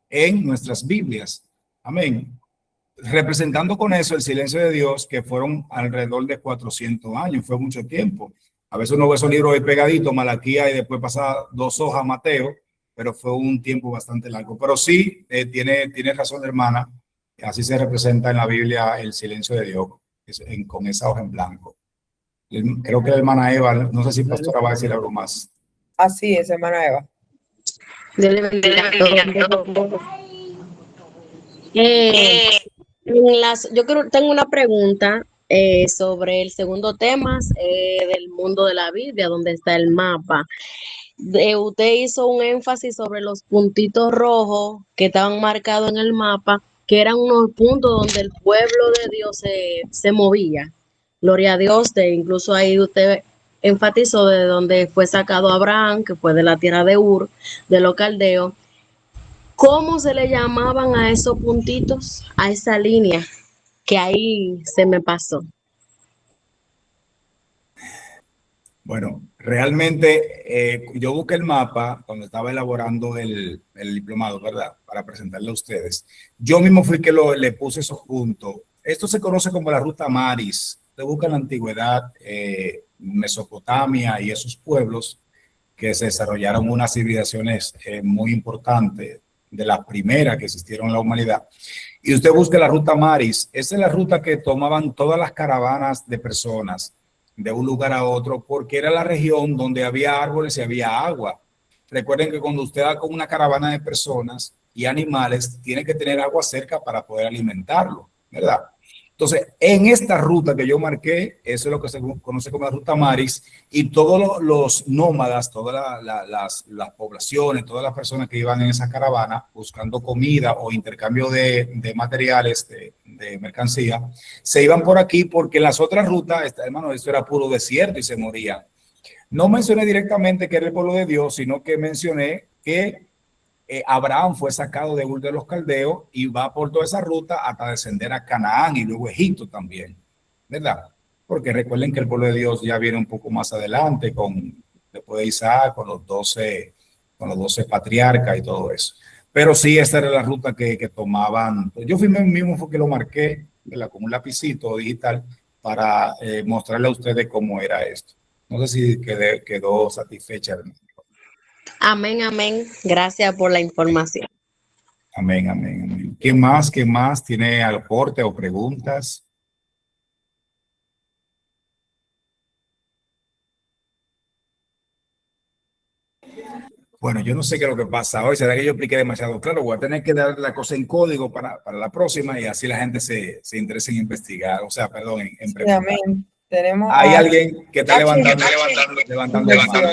en nuestras Biblias. Amén. Representando con eso el silencio de Dios, que fueron alrededor de 400 años, fue mucho tiempo. A veces uno ve esos libros ahí pegaditos, Malaquía, y después pasa 2 hojas Mateo, pero fue un tiempo bastante largo. Pero sí, tiene razón, hermana, así se representa en la Biblia el silencio de Dios, con esa hoja en blanco. Creo que la hermana Eva, no sé si pastora va a decir algo más.
Así es, hermana Eva.
Dios le bendiga.
Tengo una pregunta sobre el segundo tema del mundo de la Biblia, donde está el mapa. Usted hizo un énfasis sobre los puntitos rojos que estaban marcados en el mapa, que eran unos puntos donde el pueblo de Dios se movía. Gloria a Dios, incluso ahí usted enfatizó de donde fue sacado Abraham, que fue de la tierra de Ur, de los caldeos. ¿Cómo se le llamaban a esos puntitos, a esa línea que ahí se me pasó?
Bueno, realmente yo busqué el mapa cuando estaba elaborando el diplomado, ¿verdad? Para presentarle a ustedes. Yo mismo fui que le puse esos puntos. Esto se conoce como la ruta Maris. Usted busca en la antigüedad, Mesopotamia y esos pueblos que se desarrollaron unas civilizaciones muy importantes, de las primeras que existieron en la humanidad. Y usted busca la ruta Maris. Esa es la ruta que tomaban todas las caravanas de personas de un lugar a otro, porque era la región donde había árboles y había agua. Recuerden que cuando usted va con una caravana de personas y animales, tiene que tener agua cerca para poder alimentarlo, ¿verdad? Entonces, en esta ruta que yo marqué, eso es lo que se conoce como la ruta Maris, y todos los nómadas, todas las poblaciones, todas las personas que iban en esa caravana buscando comida o intercambio de materiales, de mercancía, se iban por aquí porque en las otras rutas, hermano, esto era puro desierto y se morían. No mencioné directamente que era el pueblo de Dios, sino que mencioné que Abraham fue sacado de Ur de los Caldeos y va por toda esa ruta hasta descender a Canaán y luego Egipto también, ¿verdad? Porque recuerden que el pueblo de Dios ya viene un poco más adelante, después de Isaac, con los 12 patriarcas y todo eso. Pero sí, esta era la ruta que tomaban. Yo mismo fue que lo marqué, ¿verdad? Con un lapicito digital para mostrarle a ustedes cómo era esto. No sé si quedó satisfecha, hermano.
Amén, amén. Gracias por la información.
Amén, amén, amén. ¿Qué más? ¿Qué más? ¿Tiene aporte o preguntas? Bueno, yo no sé qué es lo que pasa hoy. ¿Será que yo expliqué demasiado claro? Voy a tener que dar la cosa en código para la próxima y así la gente se interese en investigar. O sea, perdón, en preguntar.
Sí, amén. Tenemos
Hay alguien que está levantando la mano.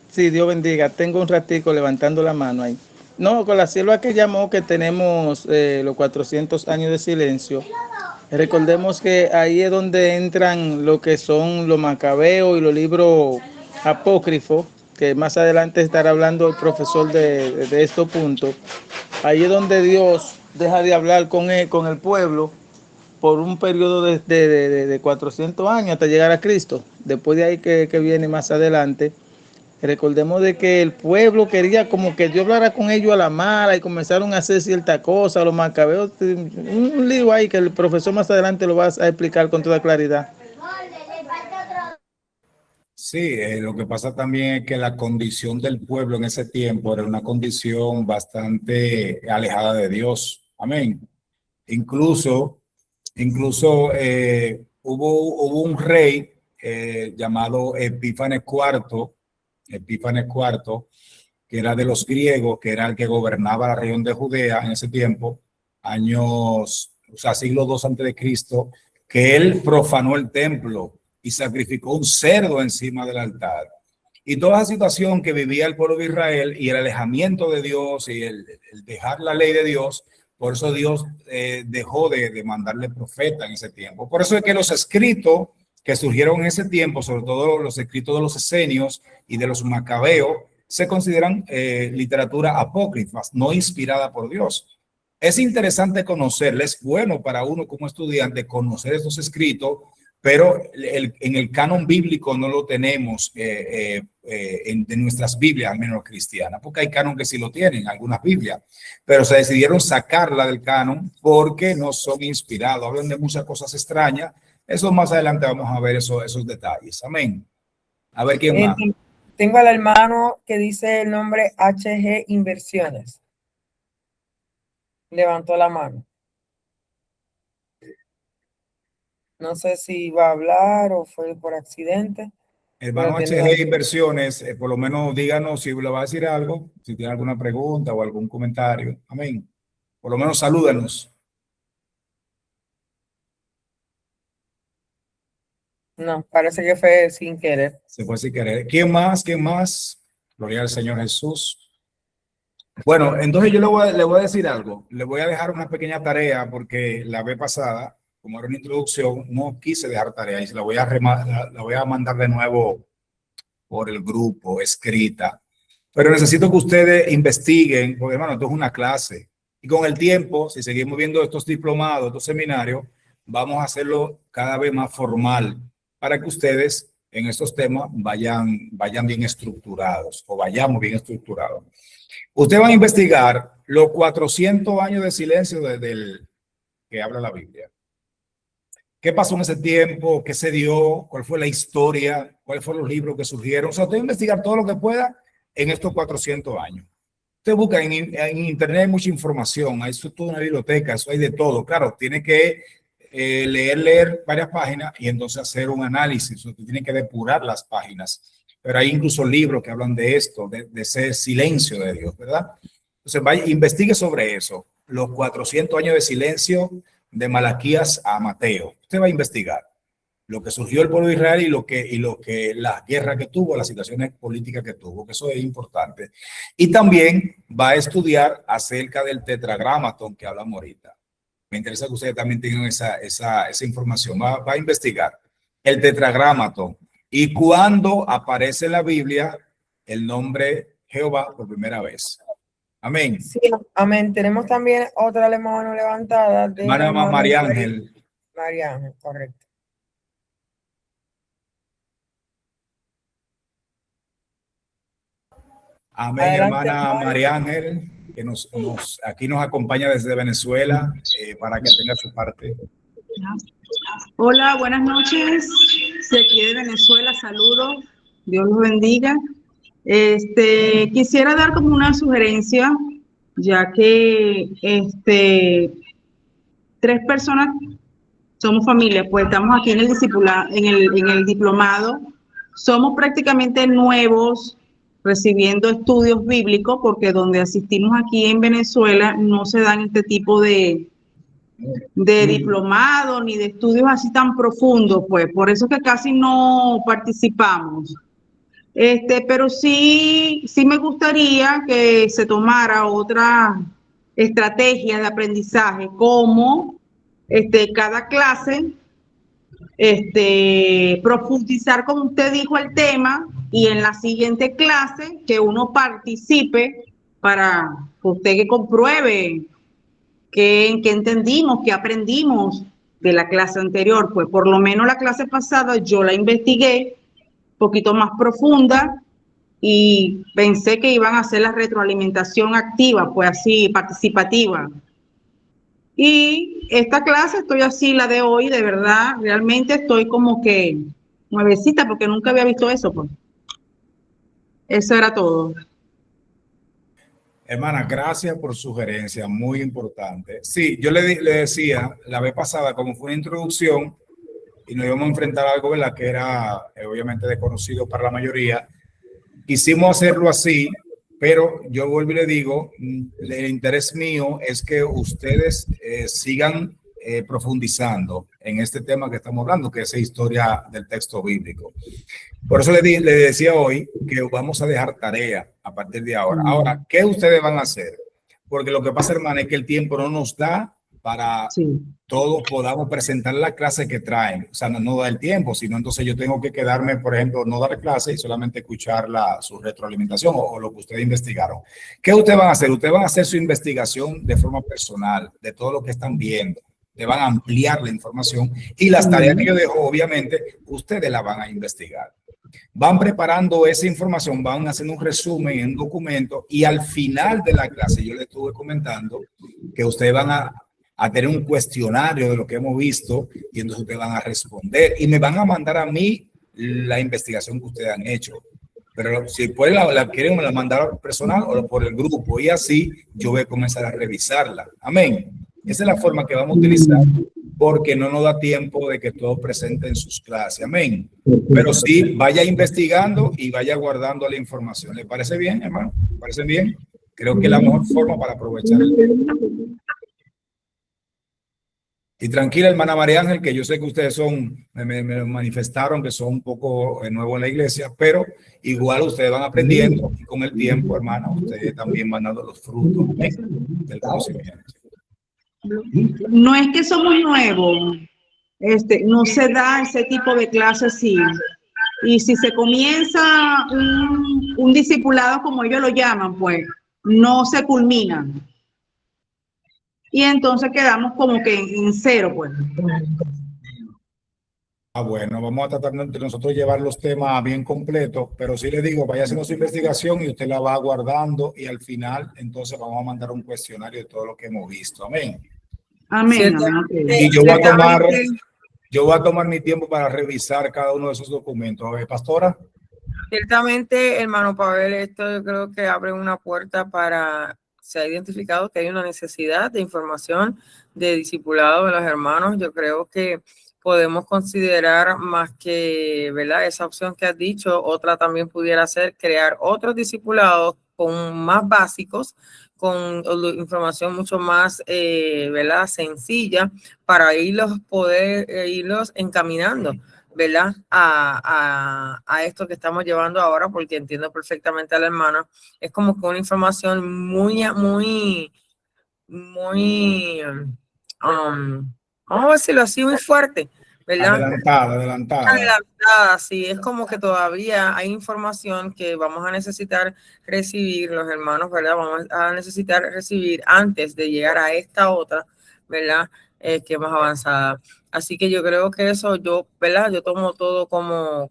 Sí, Dios bendiga. Tengo un ratico levantando la mano ahí. No, con la sierva que llamó, que tenemos los 400 años de silencio. Recordemos que ahí es donde entran lo que son los macabeos y los libros apócrifos, que más adelante estará hablando el profesor de estos puntos. Ahí es donde Dios deja de hablar con el pueblo por un periodo de 400 años hasta llegar a Cristo. Después de ahí que viene más adelante. Recordemos de que el pueblo quería como que Dios hablara con ellos a la mala y comenzaron a hacer cierta cosa, los macabeos, un lío ahí que el profesor más adelante lo va a explicar con toda claridad.
Sí, lo que pasa también es que la condición del pueblo en ese tiempo era una condición bastante alejada de Dios. Amén. Incluso hubo un rey llamado Epífanes IV, que era de los griegos, que era el que gobernaba la región de Judea en ese tiempo, siglo II antes de Cristo, que él profanó el templo y sacrificó un cerdo encima del altar. Y toda esa situación que vivía el pueblo de Israel y el alejamiento de Dios y el dejar la ley de Dios, por eso Dios dejó de mandarle profeta en ese tiempo. Por eso es que los escritos que surgieron en ese tiempo, sobre todo los escritos de los esenios y de los macabeos, se consideran literatura apócrifa, no inspirada por Dios. Es interesante conocerles, es bueno para uno como estudiante conocer estos escritos, pero en el canon bíblico no lo tenemos en nuestras Biblias, al menos cristianas, porque hay canon que sí lo tienen, algunas Biblias, pero se decidieron sacarla del canon porque no son inspirados, hablan de muchas cosas extrañas, Eso más adelante vamos a ver esos detalles. Amén. A ver quién más.
Tengo al hermano que dice el nombre HG Inversiones. Levantó la mano. No sé si va a hablar o fue por accidente.
Hermano HG Inversiones, por lo menos díganos si le va a decir algo, si tiene alguna pregunta o algún comentario. Amén. Por lo menos salúdanos.
No, parece que fue sin querer.
Se fue sin querer. ¿Quién más? ¿Quién más? Gloria al Señor Jesús. Bueno, entonces yo le voy a decir algo. Le voy a dejar una pequeña tarea porque la vez pasada, como era una introducción, no quise dejar tarea y se la voy a mandar de nuevo por el grupo, escrita. Pero necesito que ustedes investiguen, porque hermano, esto es una clase. Y con el tiempo, si seguimos viendo estos diplomados, estos seminarios, vamos a hacerlo cada vez más formal para que ustedes en estos temas vayan bien estructurados o vayamos bien estructurados. Ustedes van a investigar los 400 años de silencio desde el que habla la Biblia. ¿Qué pasó en ese tiempo? ¿Qué se dio? ¿Cuál fue la historia? ¿Cuáles fueron los libros que surgieron? O sea, usted va a investigar todo lo que pueda en estos 400 años. Usted busca en internet, hay mucha información, hay toda una biblioteca, eso hay de todo. Claro, tiene que leer varias páginas y entonces hacer un análisis. Usted tiene que depurar las páginas. Pero hay incluso libros que hablan de esto, de ese silencio de Dios, ¿verdad? Entonces, vaya, investigue sobre eso. Los 400 años de silencio de Malaquías a Mateo. Usted va a investigar lo que surgió el pueblo de Israel y lo que la guerra que tuvo, las situaciones políticas que tuvo, que eso es importante. Y también va a estudiar acerca del tetragramaton que hablamos ahorita. Me interesa que ustedes también tengan esa información. Va a investigar el tetragramaton y cuándo aparece en la Biblia el nombre Jehová por primera vez. Amén.
Sí, amén. Tenemos también otra mano levantada. De
Hermana María Ángel.
María Ángel, correcto.
Amén, adelante, hermana María Ángel, que aquí nos acompaña desde Venezuela para que tenga su parte.
Hola, buenas noches. De aquí de Venezuela, saludos. Dios los bendiga. Quisiera dar como una sugerencia, ya que 3 personas somos familia, pues estamos aquí en el discipulado, en el diplomado. Somos prácticamente nuevos recibiendo estudios bíblicos, porque donde asistimos aquí en Venezuela no se dan este tipo de diplomado ni de estudios así tan profundos, pues por eso que casi no participamos. Pero sí me gustaría que se tomara otra estrategia de aprendizaje, como cada clase profundizar, como usted dijo, el tema, y en la siguiente clase que uno participe para que usted que compruebe qué entendimos, qué aprendimos de la clase anterior. Pues por lo menos la clase pasada yo la investigué un poquito más profunda y pensé que iban a hacer la retroalimentación activa, pues así participativa. Y esta clase estoy así, la de hoy, de verdad, realmente estoy como que nuevecita porque nunca había visto eso, pues. Eso era todo.
Hermana, gracias por su sugerencia, muy importante. Sí, yo le decía la vez pasada, como fue una introducción y nos íbamos a enfrentar a algo, ¿verdad?, que era obviamente desconocido para la mayoría. Quisimos hacerlo así, pero yo vuelvo y le digo, el interés mío es que ustedes sigan profundizando en este tema que estamos hablando, que es la historia del texto bíblico. Por eso le decía hoy que vamos a dejar tarea a partir de ahora. Ahora, ¿qué ustedes van a hacer? Porque lo que pasa, hermano, es que el tiempo no nos da para todos podamos presentar la clase que traen. O sea, no da el tiempo, sino entonces yo tengo que quedarme, por ejemplo, no dar clase y solamente escuchar su retroalimentación o lo que ustedes investigaron. ¿Qué ustedes van a hacer? Ustedes van a hacer su investigación de forma personal, de todo lo que están viendo. Te van a ampliar la información y las tareas que yo dejo, obviamente, ustedes la van a investigar. Van preparando esa información, van haciendo un resumen en un documento y al final de la clase yo les estuve comentando que ustedes van a a tener un cuestionario de lo que hemos visto y entonces ustedes van a responder y me van a mandar a mí la investigación que ustedes han hecho. Pero si pueden la quieren, me la mandar personal o por el grupo y así yo voy a comenzar a revisarla. Amén. Esa es la forma que vamos a utilizar porque no nos da tiempo de que todos presenten sus clases. Amén. Pero sí, vaya investigando y vaya guardando la información. ¿Le parece bien, hermano? ¿Le parece bien? Creo que es la mejor forma para aprovechar el tiempo. Y tranquila, hermana María Ángel, que yo sé que ustedes son, me manifestaron que son un poco nuevos en la iglesia, pero igual ustedes van aprendiendo y con el tiempo, hermana, ustedes también van dando los frutos del conocimiento.
No es que somos nuevos, no se da ese tipo de clases así. Y si se comienza un discipulado, como ellos lo llaman, pues no se culmina. Y entonces quedamos como que en cero, pues.
Bueno, vamos a tratar de nosotros llevar los temas bien completos, pero sí les digo, vaya haciendo su investigación y usted la va guardando y al final entonces vamos a mandar un cuestionario de todo lo que hemos visto. Amén.
Amén. Amén.
Y yo voy a tomar mi tiempo para revisar cada uno de esos documentos. Pastora.
Ciertamente, hermano Pavel, esto yo creo que abre una puerta para, se ha identificado que hay una necesidad de información de discipulado de los hermanos. Yo creo que podemos considerar más que, ¿verdad? Esa opción que has dicho, otra también pudiera ser crear otros discipulados con más básicos, con información mucho más, ¿verdad? Sencilla para irlos encaminando, ¿verdad? A esto que estamos llevando ahora, porque entiendo perfectamente a la hermana. Es como que una información muy, vamos a decirlo así, muy fuerte, ¿verdad? Adelantada, sí, es como que todavía hay información que vamos a necesitar recibir los hermanos, ¿verdad? Vamos a necesitar recibir antes de llegar a esta otra, ¿verdad? Que es más avanzada. Así que yo creo que eso, ¿verdad? Yo tomo todo como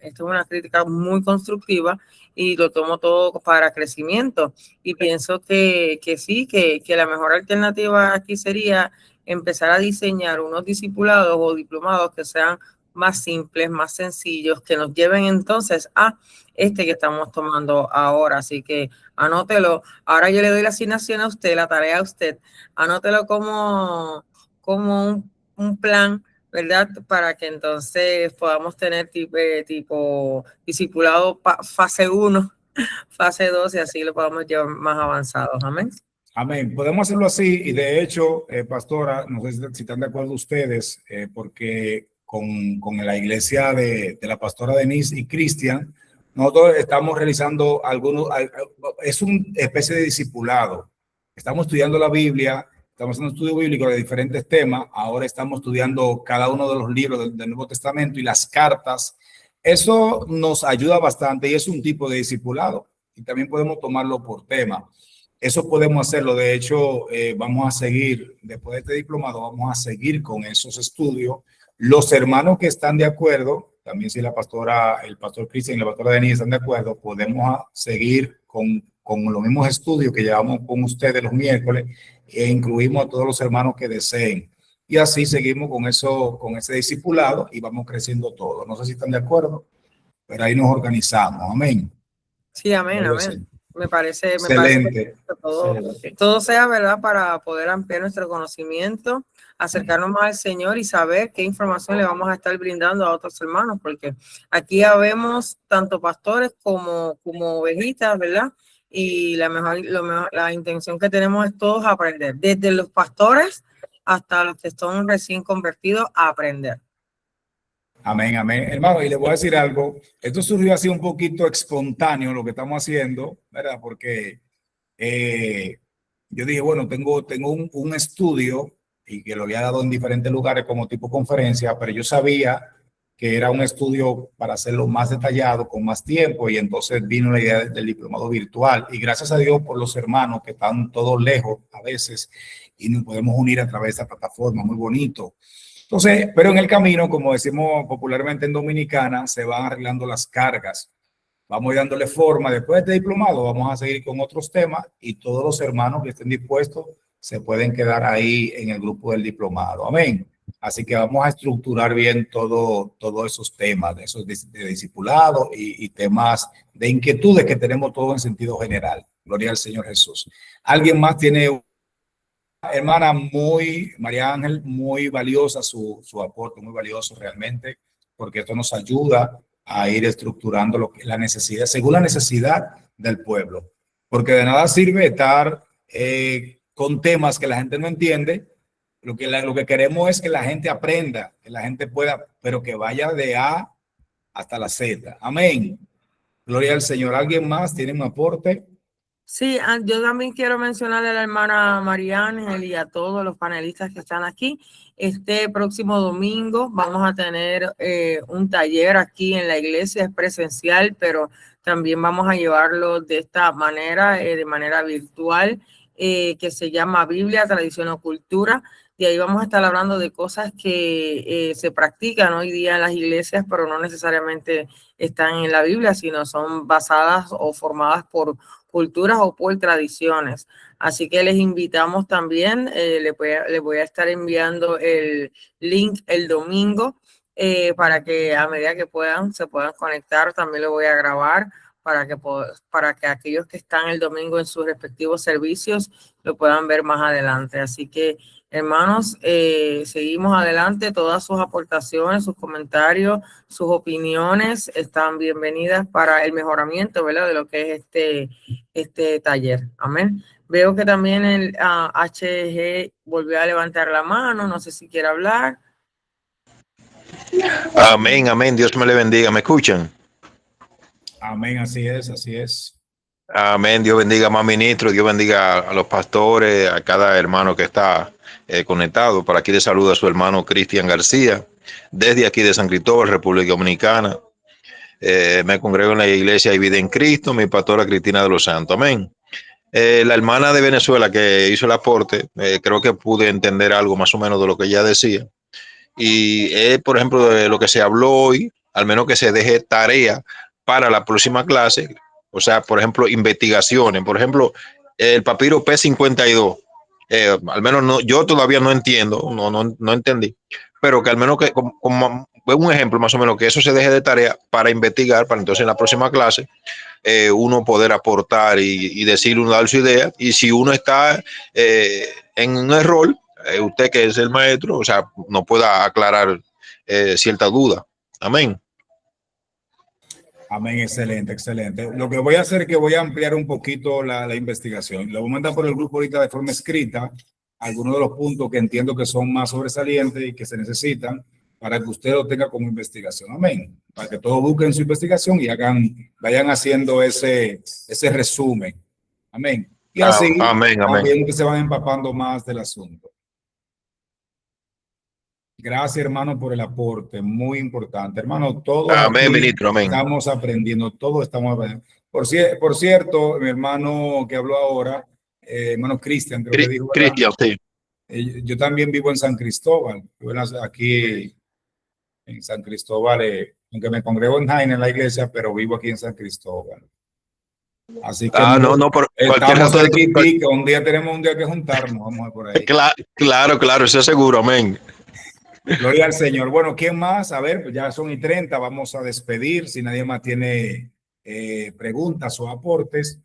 esto es una crítica muy constructiva y lo tomo todo para crecimiento. Y pienso que sí, que la mejor alternativa aquí sería empezar a diseñar unos discipulados o diplomados que sean más simples, más sencillos, que nos lleven entonces a que estamos tomando ahora. Así que anótelo. Ahora yo le doy la asignación a usted, la tarea a usted. Anótelo como un plan, ¿verdad? Para que entonces podamos tener tipo discipulado fase 1, fase 2 y así lo podamos llevar más avanzados. Amén.
Amén. Podemos hacerlo así y de hecho, pastora, no sé si están de acuerdo ustedes, porque con la iglesia de la pastora Denise y Cristian, nosotros estamos realizando es una especie de discipulado. Estamos estudiando la Biblia, estamos haciendo un estudio bíblico de diferentes temas, ahora estamos estudiando cada uno de los libros del Nuevo Testamento y las cartas. Eso nos ayuda bastante y es un tipo de discipulado y también podemos tomarlo por tema. Eso podemos hacerlo. De hecho, vamos a seguir, después de este diplomado, vamos a seguir con esos estudios. Los hermanos que están de acuerdo, también si el pastor Cristian y la pastora Denise están de acuerdo, podemos seguir con los mismos estudios que llevamos con ustedes los miércoles e incluimos a todos los hermanos que deseen. Y así seguimos con ese discipulado y vamos creciendo todos. No sé si están de acuerdo, pero ahí nos organizamos. Amén.
Sí, amén, amén. Me parece
excelente.
Que todo sea, ¿verdad? Para poder ampliar nuestro conocimiento, acercarnos más al Señor y saber qué información le vamos a estar brindando a otros hermanos, porque aquí habemos tanto pastores como ovejitas, ¿verdad? Y la intención que tenemos es todos aprender, desde los pastores hasta los que son recién convertidos, a aprender.
Amén, amén. Hermano, y le voy a decir algo. Esto surgió así un poquito espontáneo lo que estamos haciendo, ¿verdad? Porque yo dije, bueno, tengo un estudio y que lo había dado en diferentes lugares como tipo conferencia, pero yo sabía que era un estudio para hacerlo más detallado, con más tiempo, y entonces vino la idea del diplomado virtual. Y gracias a Dios por los hermanos que están todos lejos a veces y nos podemos unir a través de esta plataforma, muy bonito. Entonces, pero en el camino, como decimos popularmente en Dominicana, se van arreglando las cargas. Vamos dándole forma. Después de este diplomado, vamos a seguir con otros temas y todos los hermanos que estén dispuestos se pueden quedar ahí en el grupo del diplomado. Amén. Así que vamos a estructurar bien todos esos temas, de esos de discipulado y temas de inquietudes que tenemos todos en sentido general. Gloria al Señor Jesús. ¿Alguien más tiene? Hermana, María Ángel, muy valiosa su aporte, muy valioso realmente, porque esto nos ayuda a ir estructurando la necesidad, según la necesidad del pueblo. Porque de nada sirve estar con temas que la gente no entiende. Lo que queremos es que la gente aprenda, que la gente pueda, pero que vaya de A hasta la Z. Amén. Gloria al Señor. ¿Alguien más tiene un aporte?
Sí, yo también quiero mencionarle a la hermana María Ángel y a todos los panelistas que están aquí. Este próximo domingo vamos a tener un taller aquí en la iglesia, es presencial, pero también vamos a llevarlo de esta manera, de manera virtual, que se llama Biblia, Tradición o Cultura. Y ahí vamos a estar hablando de cosas que se practican hoy día en las iglesias, pero no necesariamente están en la Biblia, sino son basadas o formadas por culturas o por tradiciones. Así que les invitamos también, les voy a estar enviando el link el domingo para que a medida que se puedan conectar. También lo voy a grabar para que aquellos que están el domingo en sus respectivos servicios lo puedan ver más adelante. Así que, hermanos, seguimos adelante. Todas sus aportaciones, sus comentarios, sus opiniones están bienvenidas para el mejoramiento, ¿verdad?, de lo que es este taller. Amén. Veo que también el HG volvió a levantar la mano. No sé si quiere hablar.
Amén, amén. Dios me le bendiga. ¿Me escuchan?
Amén, así es, así es.
Amén. Dios bendiga más ministros, Dios bendiga a los pastores, a cada hermano que está conectado. Por aquí le saluda a su hermano Cristian García, desde aquí de San Cristóbal, República Dominicana. Me congrego en la iglesia y vida en Cristo, mi pastora Cristina de los Santos. Amén. La hermana de Venezuela que hizo el aporte, creo que pude entender algo más o menos de lo que ella decía. Y por ejemplo, de lo que se habló hoy, al menos que se deje tarea para la próxima clase. O sea, por ejemplo, investigaciones. Por ejemplo, el papiro P52. Al menos yo todavía no entiendo, no entendí. Pero que al menos que, como un ejemplo más o menos, que eso se deje de tarea para investigar, para entonces en la próxima clase uno poder aportar y decir, uno dar su idea. Y si uno está en un error, usted que es el maestro, o sea, no pueda aclarar cierta duda. Amén.
Amén, excelente, excelente. Lo que voy a hacer es que voy a ampliar un poquito la investigación. Lo voy a mandar por el grupo ahorita de forma escrita, algunos de los puntos que entiendo que son más sobresalientes y que se necesitan para que usted lo tenga como investigación. Amén. Para que todos busquen su investigación y vayan haciendo ese resumen. Amén. Y así
amén,
también que se van empapando más del asunto. Gracias, hermano, por el aporte, muy importante. Hermano, todos
amén, ministro, amén.
Estamos aprendiendo, todos estamos aprendiendo. Por cierto, mi hermano que habló ahora, hermano Cristian, creo que dijo.
Cristian, sí.
Yo también vivo en San Cristóbal, aquí en San Cristóbal, aunque me congrego en Jaén en la iglesia, pero vivo aquí en San Cristóbal. Así que
por cualquier
estamos
razón.
aquí, que un día tenemos que juntarnos, vamos a ver por ahí.
Claro, eso es seguro, amén.
Gloria al Señor. Bueno, ¿quién más? A ver, ya son y 30, vamos a despedir. Si nadie más tiene preguntas o aportes.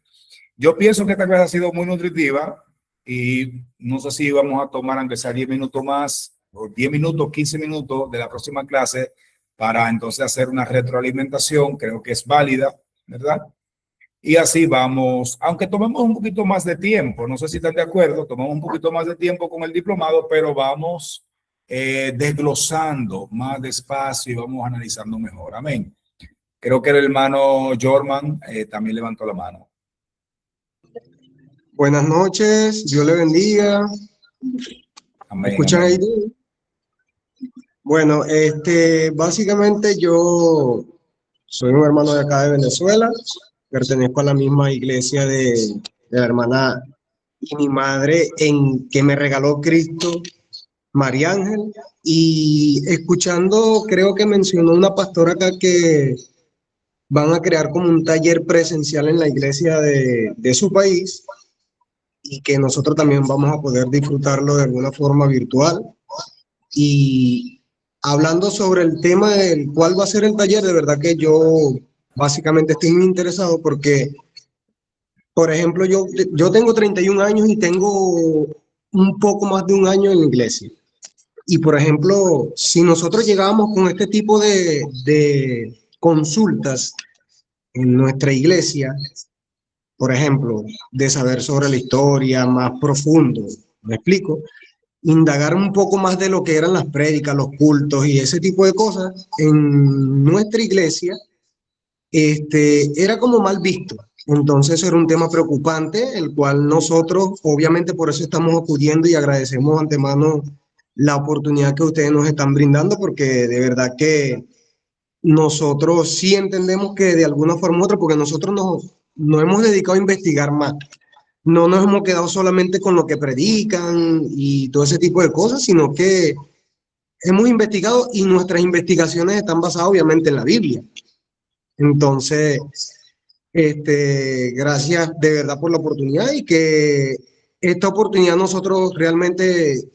Yo pienso que esta clase ha sido muy nutritiva y no sé si vamos a tomar, aunque sea 10 minutos más, o 10 minutos, 15 minutos de la próxima clase para entonces hacer una retroalimentación. Creo que es válida, ¿verdad? Y así vamos, aunque tomemos un poquito más de tiempo, no sé si están de acuerdo, tomamos un poquito más de tiempo con el diplomado, pero vamos desglosando más despacio y vamos analizando mejor. Amén. Creo que el hermano Jorman también levantó la mano.
Buenas noches, Dios le bendiga.
Amén,
¿Me escuchan
amén.
ahí? Bueno, básicamente yo soy un hermano de acá de Venezuela, pertenezco a la misma iglesia de la hermana y mi madre en que me regaló Cristo, María Ángel, y escuchando, creo que mencionó una pastora acá que van a crear como un taller presencial en la iglesia de su país. y que nosotros también vamos a poder disfrutarlo de alguna forma virtual. Y hablando sobre el tema del cuál va a ser el taller, de verdad que yo básicamente estoy muy interesado porque, por ejemplo, yo tengo 31 años y tengo un poco más de un año en la iglesia. Y, por ejemplo, si nosotros llegamos con este tipo de consultas en nuestra iglesia, por ejemplo, de saber sobre la historia más profundo, ¿me explico? Indagar un poco más de lo que eran las prédicas, los cultos y ese tipo de cosas en nuestra iglesia, era como mal visto. Entonces era un tema preocupante, el cual nosotros, obviamente por eso estamos acudiendo y agradecemos de antemano la oportunidad que ustedes nos están brindando, porque de verdad que nosotros sí entendemos que de alguna forma u otra, porque nosotros nos hemos dedicado a investigar más. No nos hemos quedado solamente con lo que predican y todo ese tipo de cosas, sino que hemos investigado y nuestras investigaciones están basadas obviamente en la Biblia. Entonces, gracias de verdad por la oportunidad y que esta oportunidad nosotros realmente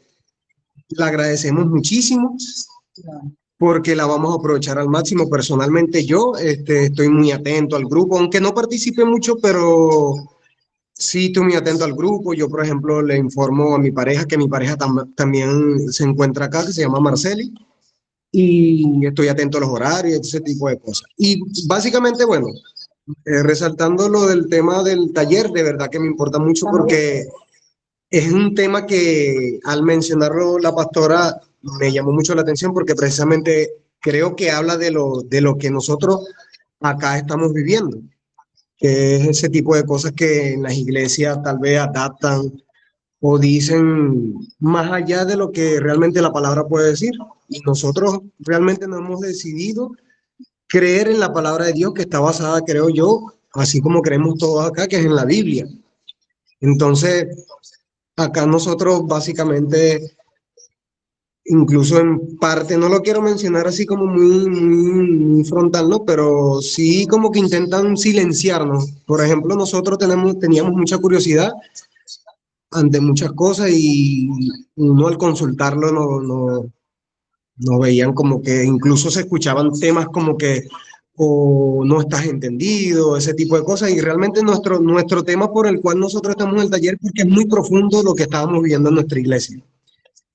la agradecemos muchísimo porque la vamos a aprovechar al máximo. Personalmente yo estoy muy atento al grupo, aunque no participe mucho, pero sí estoy muy atento al grupo. Yo, por ejemplo, le informo a mi pareja que mi pareja también se encuentra acá, que se llama Marceli, y estoy atento a los horarios, ese tipo de cosas. Y básicamente, bueno, resaltando lo del tema del taller, de verdad que me importa mucho porque es un tema que al mencionarlo la pastora me llamó mucho la atención porque precisamente creo que habla de lo que nosotros acá estamos viviendo, que es ese tipo de cosas que en las iglesias tal vez adaptan o dicen más allá de lo que realmente la palabra puede decir. Y nosotros realmente nos hemos decidido creer en la palabra de Dios que está basada, creo yo, así como creemos todos acá, que es en la Biblia. Entonces, acá nosotros básicamente, incluso en parte, no lo quiero mencionar así como muy frontal, ¿no? Pero sí como que intentan silenciarnos. Por ejemplo, nosotros teníamos mucha curiosidad ante muchas cosas y uno al consultarlo no veían como que incluso se escuchaban temas como que o no estás entendido, ese tipo de cosas. Y realmente nuestro tema por el cual nosotros estamos en el taller, porque es muy profundo lo que estábamos viviendo en nuestra iglesia.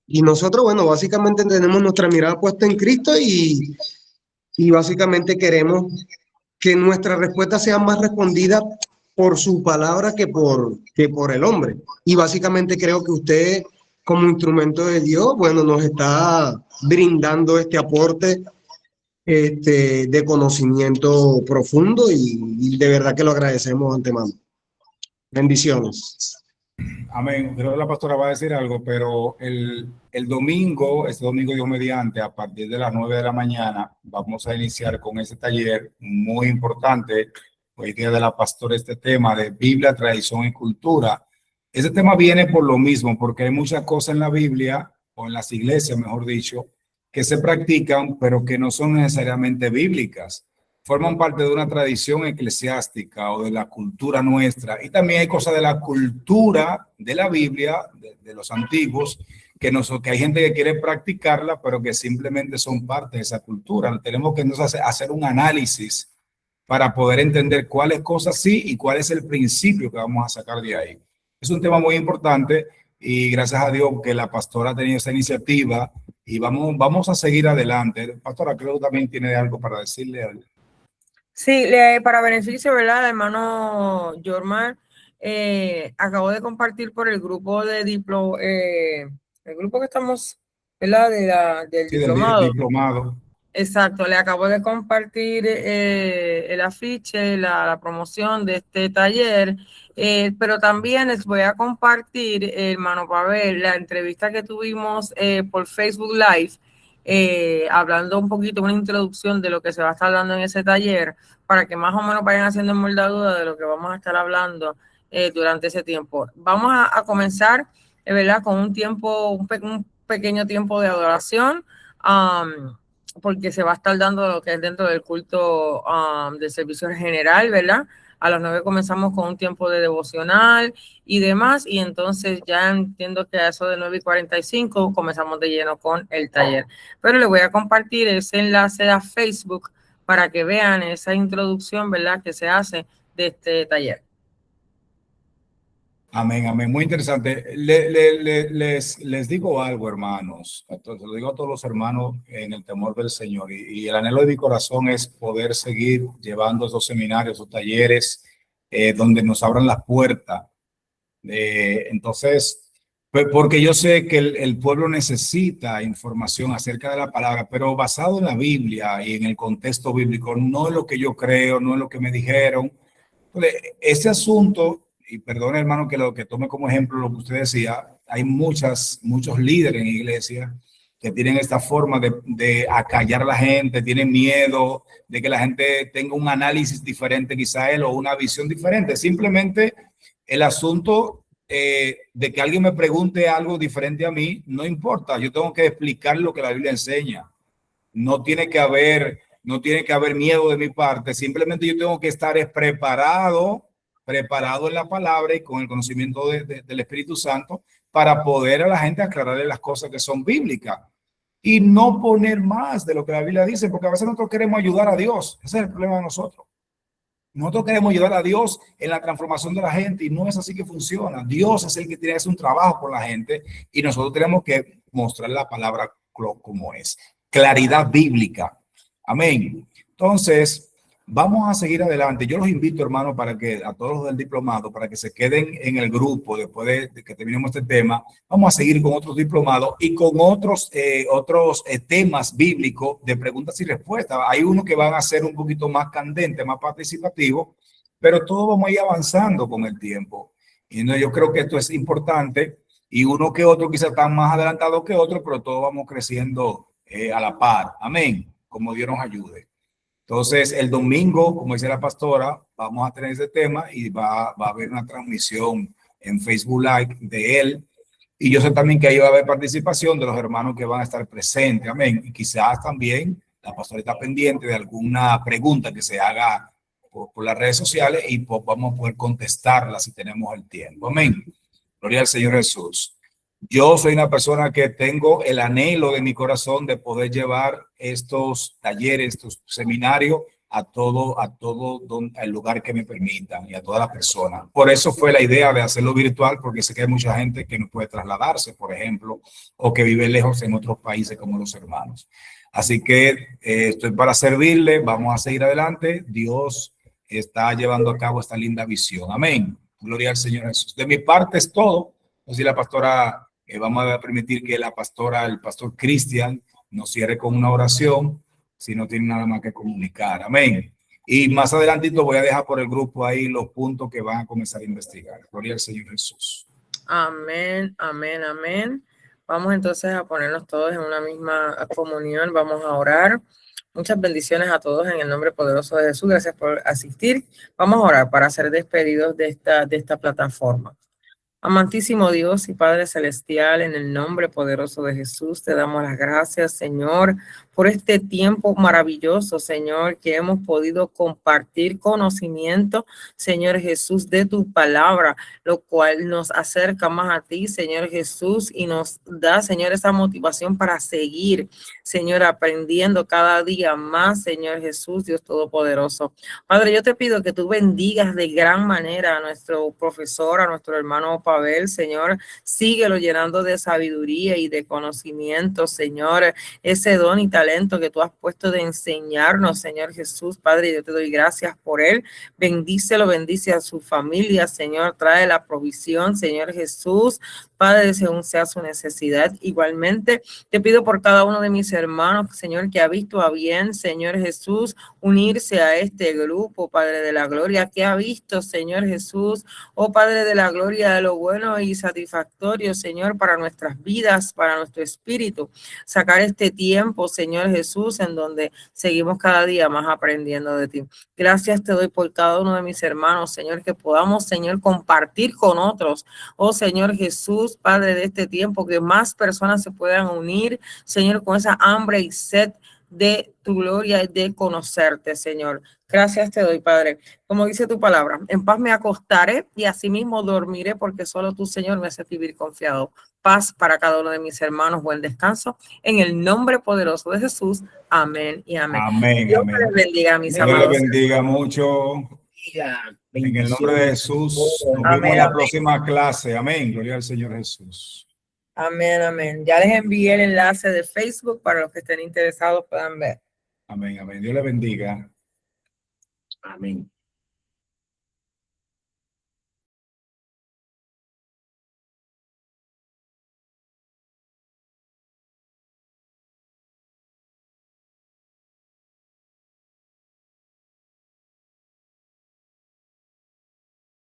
Y nosotros, bueno, básicamente tenemos nuestra mirada puesta en Cristo y básicamente queremos que nuestra respuesta sea más respondida por su palabra que por el hombre. Y básicamente creo que usted, como instrumento de Dios, bueno, nos está brindando este aporte de conocimiento profundo y de verdad que lo agradecemos antemano. Bendiciones.
Amén. Creo que la pastora va a decir algo, pero el domingo, este domingo Dios mediante, a partir de las 9 de la mañana, vamos a iniciar con ese taller muy importante. Hoy día de la pastora, este tema de Biblia, tradición y cultura. Ese tema viene por lo mismo, porque hay muchas cosas en la Biblia, o en las iglesias, mejor dicho, que se practican, pero que no son necesariamente bíblicas. Forman parte de una tradición eclesiástica o de la cultura nuestra. Y también hay cosas de la cultura de la Biblia, de los antiguos, que hay gente que quiere practicarla, pero que simplemente son parte de esa cultura. Tenemos que entonces hacer un análisis para poder entender cuáles cosas sí y cuál es el principio que vamos a sacar de ahí. Es un tema muy importante y gracias a Dios que la pastora ha tenido esa iniciativa y vamos a seguir adelante. Pastora, creo que también tiene algo para decirle.
Sí, para beneficio, ¿verdad? Hermano Jorman, acabo de compartir por el grupo de el grupo que estamos, ¿verdad? Del diplomado.
Del diplomado.
Exacto, le acabo de compartir el afiche, la promoción de este taller, pero también les voy a compartir, hermano Pavel, la entrevista que tuvimos por Facebook Live, hablando un poquito, una introducción de lo que se va a estar hablando en ese taller, para que más o menos vayan haciendo moldadura de lo que vamos a estar hablando durante ese tiempo. Vamos a comenzar, ¿verdad? Con un pequeño tiempo de adoración, porque se va a estar dando lo que es dentro del culto del servicio general, ¿verdad? A las 9 comenzamos con un tiempo de devocional y demás, y entonces ya entiendo que a eso de 9:45 comenzamos de lleno con el taller. Pero le voy a compartir ese enlace a Facebook para que vean esa introducción, ¿verdad?, que se hace de este taller.
Amén, amén. Muy interesante. Les digo algo, hermanos. Entonces, lo digo a todos los hermanos en el temor del Señor. Y el anhelo de mi corazón es poder seguir llevando esos seminarios, esos talleres, donde nos abran las puertas. Entonces, porque yo sé que el pueblo necesita información acerca de la palabra, pero basado en la Biblia y en el contexto bíblico, no es lo que yo creo, no es lo que me dijeron. Entonces, ese asunto, y perdone hermano que lo que tome como ejemplo lo que usted decía, hay muchos líderes en iglesia que tienen esta forma de acallar a la gente, tienen miedo de que la gente tenga un análisis diferente quizá él o una visión diferente. Simplemente el asunto de que alguien me pregunte algo diferente a mí, no importa, yo tengo que explicar lo que la Biblia enseña. No tiene que haber miedo de mi parte, simplemente yo tengo que estar preparado en la palabra y con el conocimiento del Espíritu Santo para poder a la gente aclararle las cosas que son bíblicas y no poner más de lo que la Biblia dice, porque a veces nosotros queremos ayudar a Dios. Ese es el problema de nosotros. Nosotros queremos ayudar a Dios en la transformación de la gente y no es así que funciona. Dios es el que tiene que hacer un trabajo por la gente y nosotros tenemos que mostrar la palabra como es. Claridad bíblica. Amén. Entonces, vamos a seguir adelante. Yo los invito, hermanos, para que a todos los del diplomado, para que se queden en el grupo después de que terminemos este tema. Vamos a seguir con otros diplomados y con otros temas bíblicos de preguntas y respuestas. Hay uno que van a ser un poquito más candente, más participativo, pero todos vamos a ir avanzando con el tiempo. Y no, yo creo que esto es importante y uno que otro quizás está más adelantado que otro, pero todos vamos creciendo a la par. Amén. Como Dios nos ayude. Entonces, el domingo, como dice la pastora, vamos a tener ese tema y va a haber una transmisión en Facebook Live de él. Y yo sé también que ahí va a haber participación de los hermanos que van a estar presentes. Amén. Y quizás también la pastora está pendiente de alguna pregunta que se haga por las redes sociales y pues vamos a poder contestarla si tenemos el tiempo. Amén. Gloria al Señor Jesús. Yo soy una persona que tengo el anhelo de mi corazón de poder llevar estos talleres, estos seminarios a todo el lugar que me permitan y a todas las personas. Por eso fue la idea de hacerlo virtual, porque sé que hay mucha gente que no puede trasladarse, por ejemplo, o que vive lejos en otros países como los hermanos. Así que estoy para servirle, vamos a seguir adelante. Dios está llevando a cabo esta linda visión. Amén. Gloria al Señor Jesús. De mi parte es todo. Así la pastora... vamos a permitir que el pastor Cristian nos cierre con una oración, si no tiene nada más que comunicar. Amén. Y más adelantito voy a dejar por el grupo ahí los puntos que van a comenzar a investigar. Gloria al Señor Jesús.
Amén, amén, amén. Vamos entonces a ponernos todos en una misma comunión. Vamos a orar. Muchas bendiciones a todos en el nombre poderoso de Jesús. Gracias por asistir. Vamos a orar para ser despedidos de esta plataforma. Amantísimo Dios y Padre Celestial, en el nombre poderoso de Jesús, te damos las gracias, Señor, por este tiempo maravilloso, Señor, que hemos podido compartir conocimiento, Señor Jesús, de tu palabra, lo cual nos acerca más a ti, Señor Jesús, y nos da, Señor, esa motivación para seguir, Señor, aprendiendo cada día más, Señor Jesús, Dios Todopoderoso. Padre, yo te pido que tú bendigas de gran manera a nuestro profesor, a nuestro hermano Pavel, Señor, síguelo llenando de sabiduría y de conocimiento, Señor, ese don y talento que tú has puesto de enseñarnos, Señor Jesús. Padre, yo te doy gracias por él. Bendícelo, bendice a su familia, Señor, trae la provisión, Señor Jesús. Padre, según sea su necesidad. Igualmente, te pido por cada uno de mis hermanos, Señor, que ha visto a bien, Señor Jesús, unirse a este grupo, Padre de la Gloria, que ha visto, Señor Jesús, oh Padre de la Gloria, de lo bueno y satisfactorio, Señor, para nuestras vidas, para nuestro espíritu. Sacar este tiempo, Señor Jesús, en donde seguimos cada día más aprendiendo de ti. Gracias te doy por cada uno de mis hermanos, Señor, que podamos, Señor, compartir con otros, oh Señor Jesús, Padre, de este tiempo, que más personas se puedan unir, Señor, con esa hambre y sed de tu gloria y de conocerte, Señor. Gracias te doy, Padre. Como dice tu palabra, en paz me acostaré y asimismo dormiré, porque solo tú, Señor, me haces vivir confiado. Paz para cada uno de mis hermanos, buen descanso. En el nombre poderoso de Jesús. Amén y amén.
Amén,
Dios
amén.
les bendiga, mis
Dios les
amados.
bendiga mucho. En el nombre de Jesús. Nos vemos
Amén,
en la
amén.
próxima clase. Amén. Gloria al Señor Jesús.
Amén, amén. Ya les envié el enlace de Facebook para los que estén interesados puedan ver.
Amén, amén. Dios les bendiga. Amén.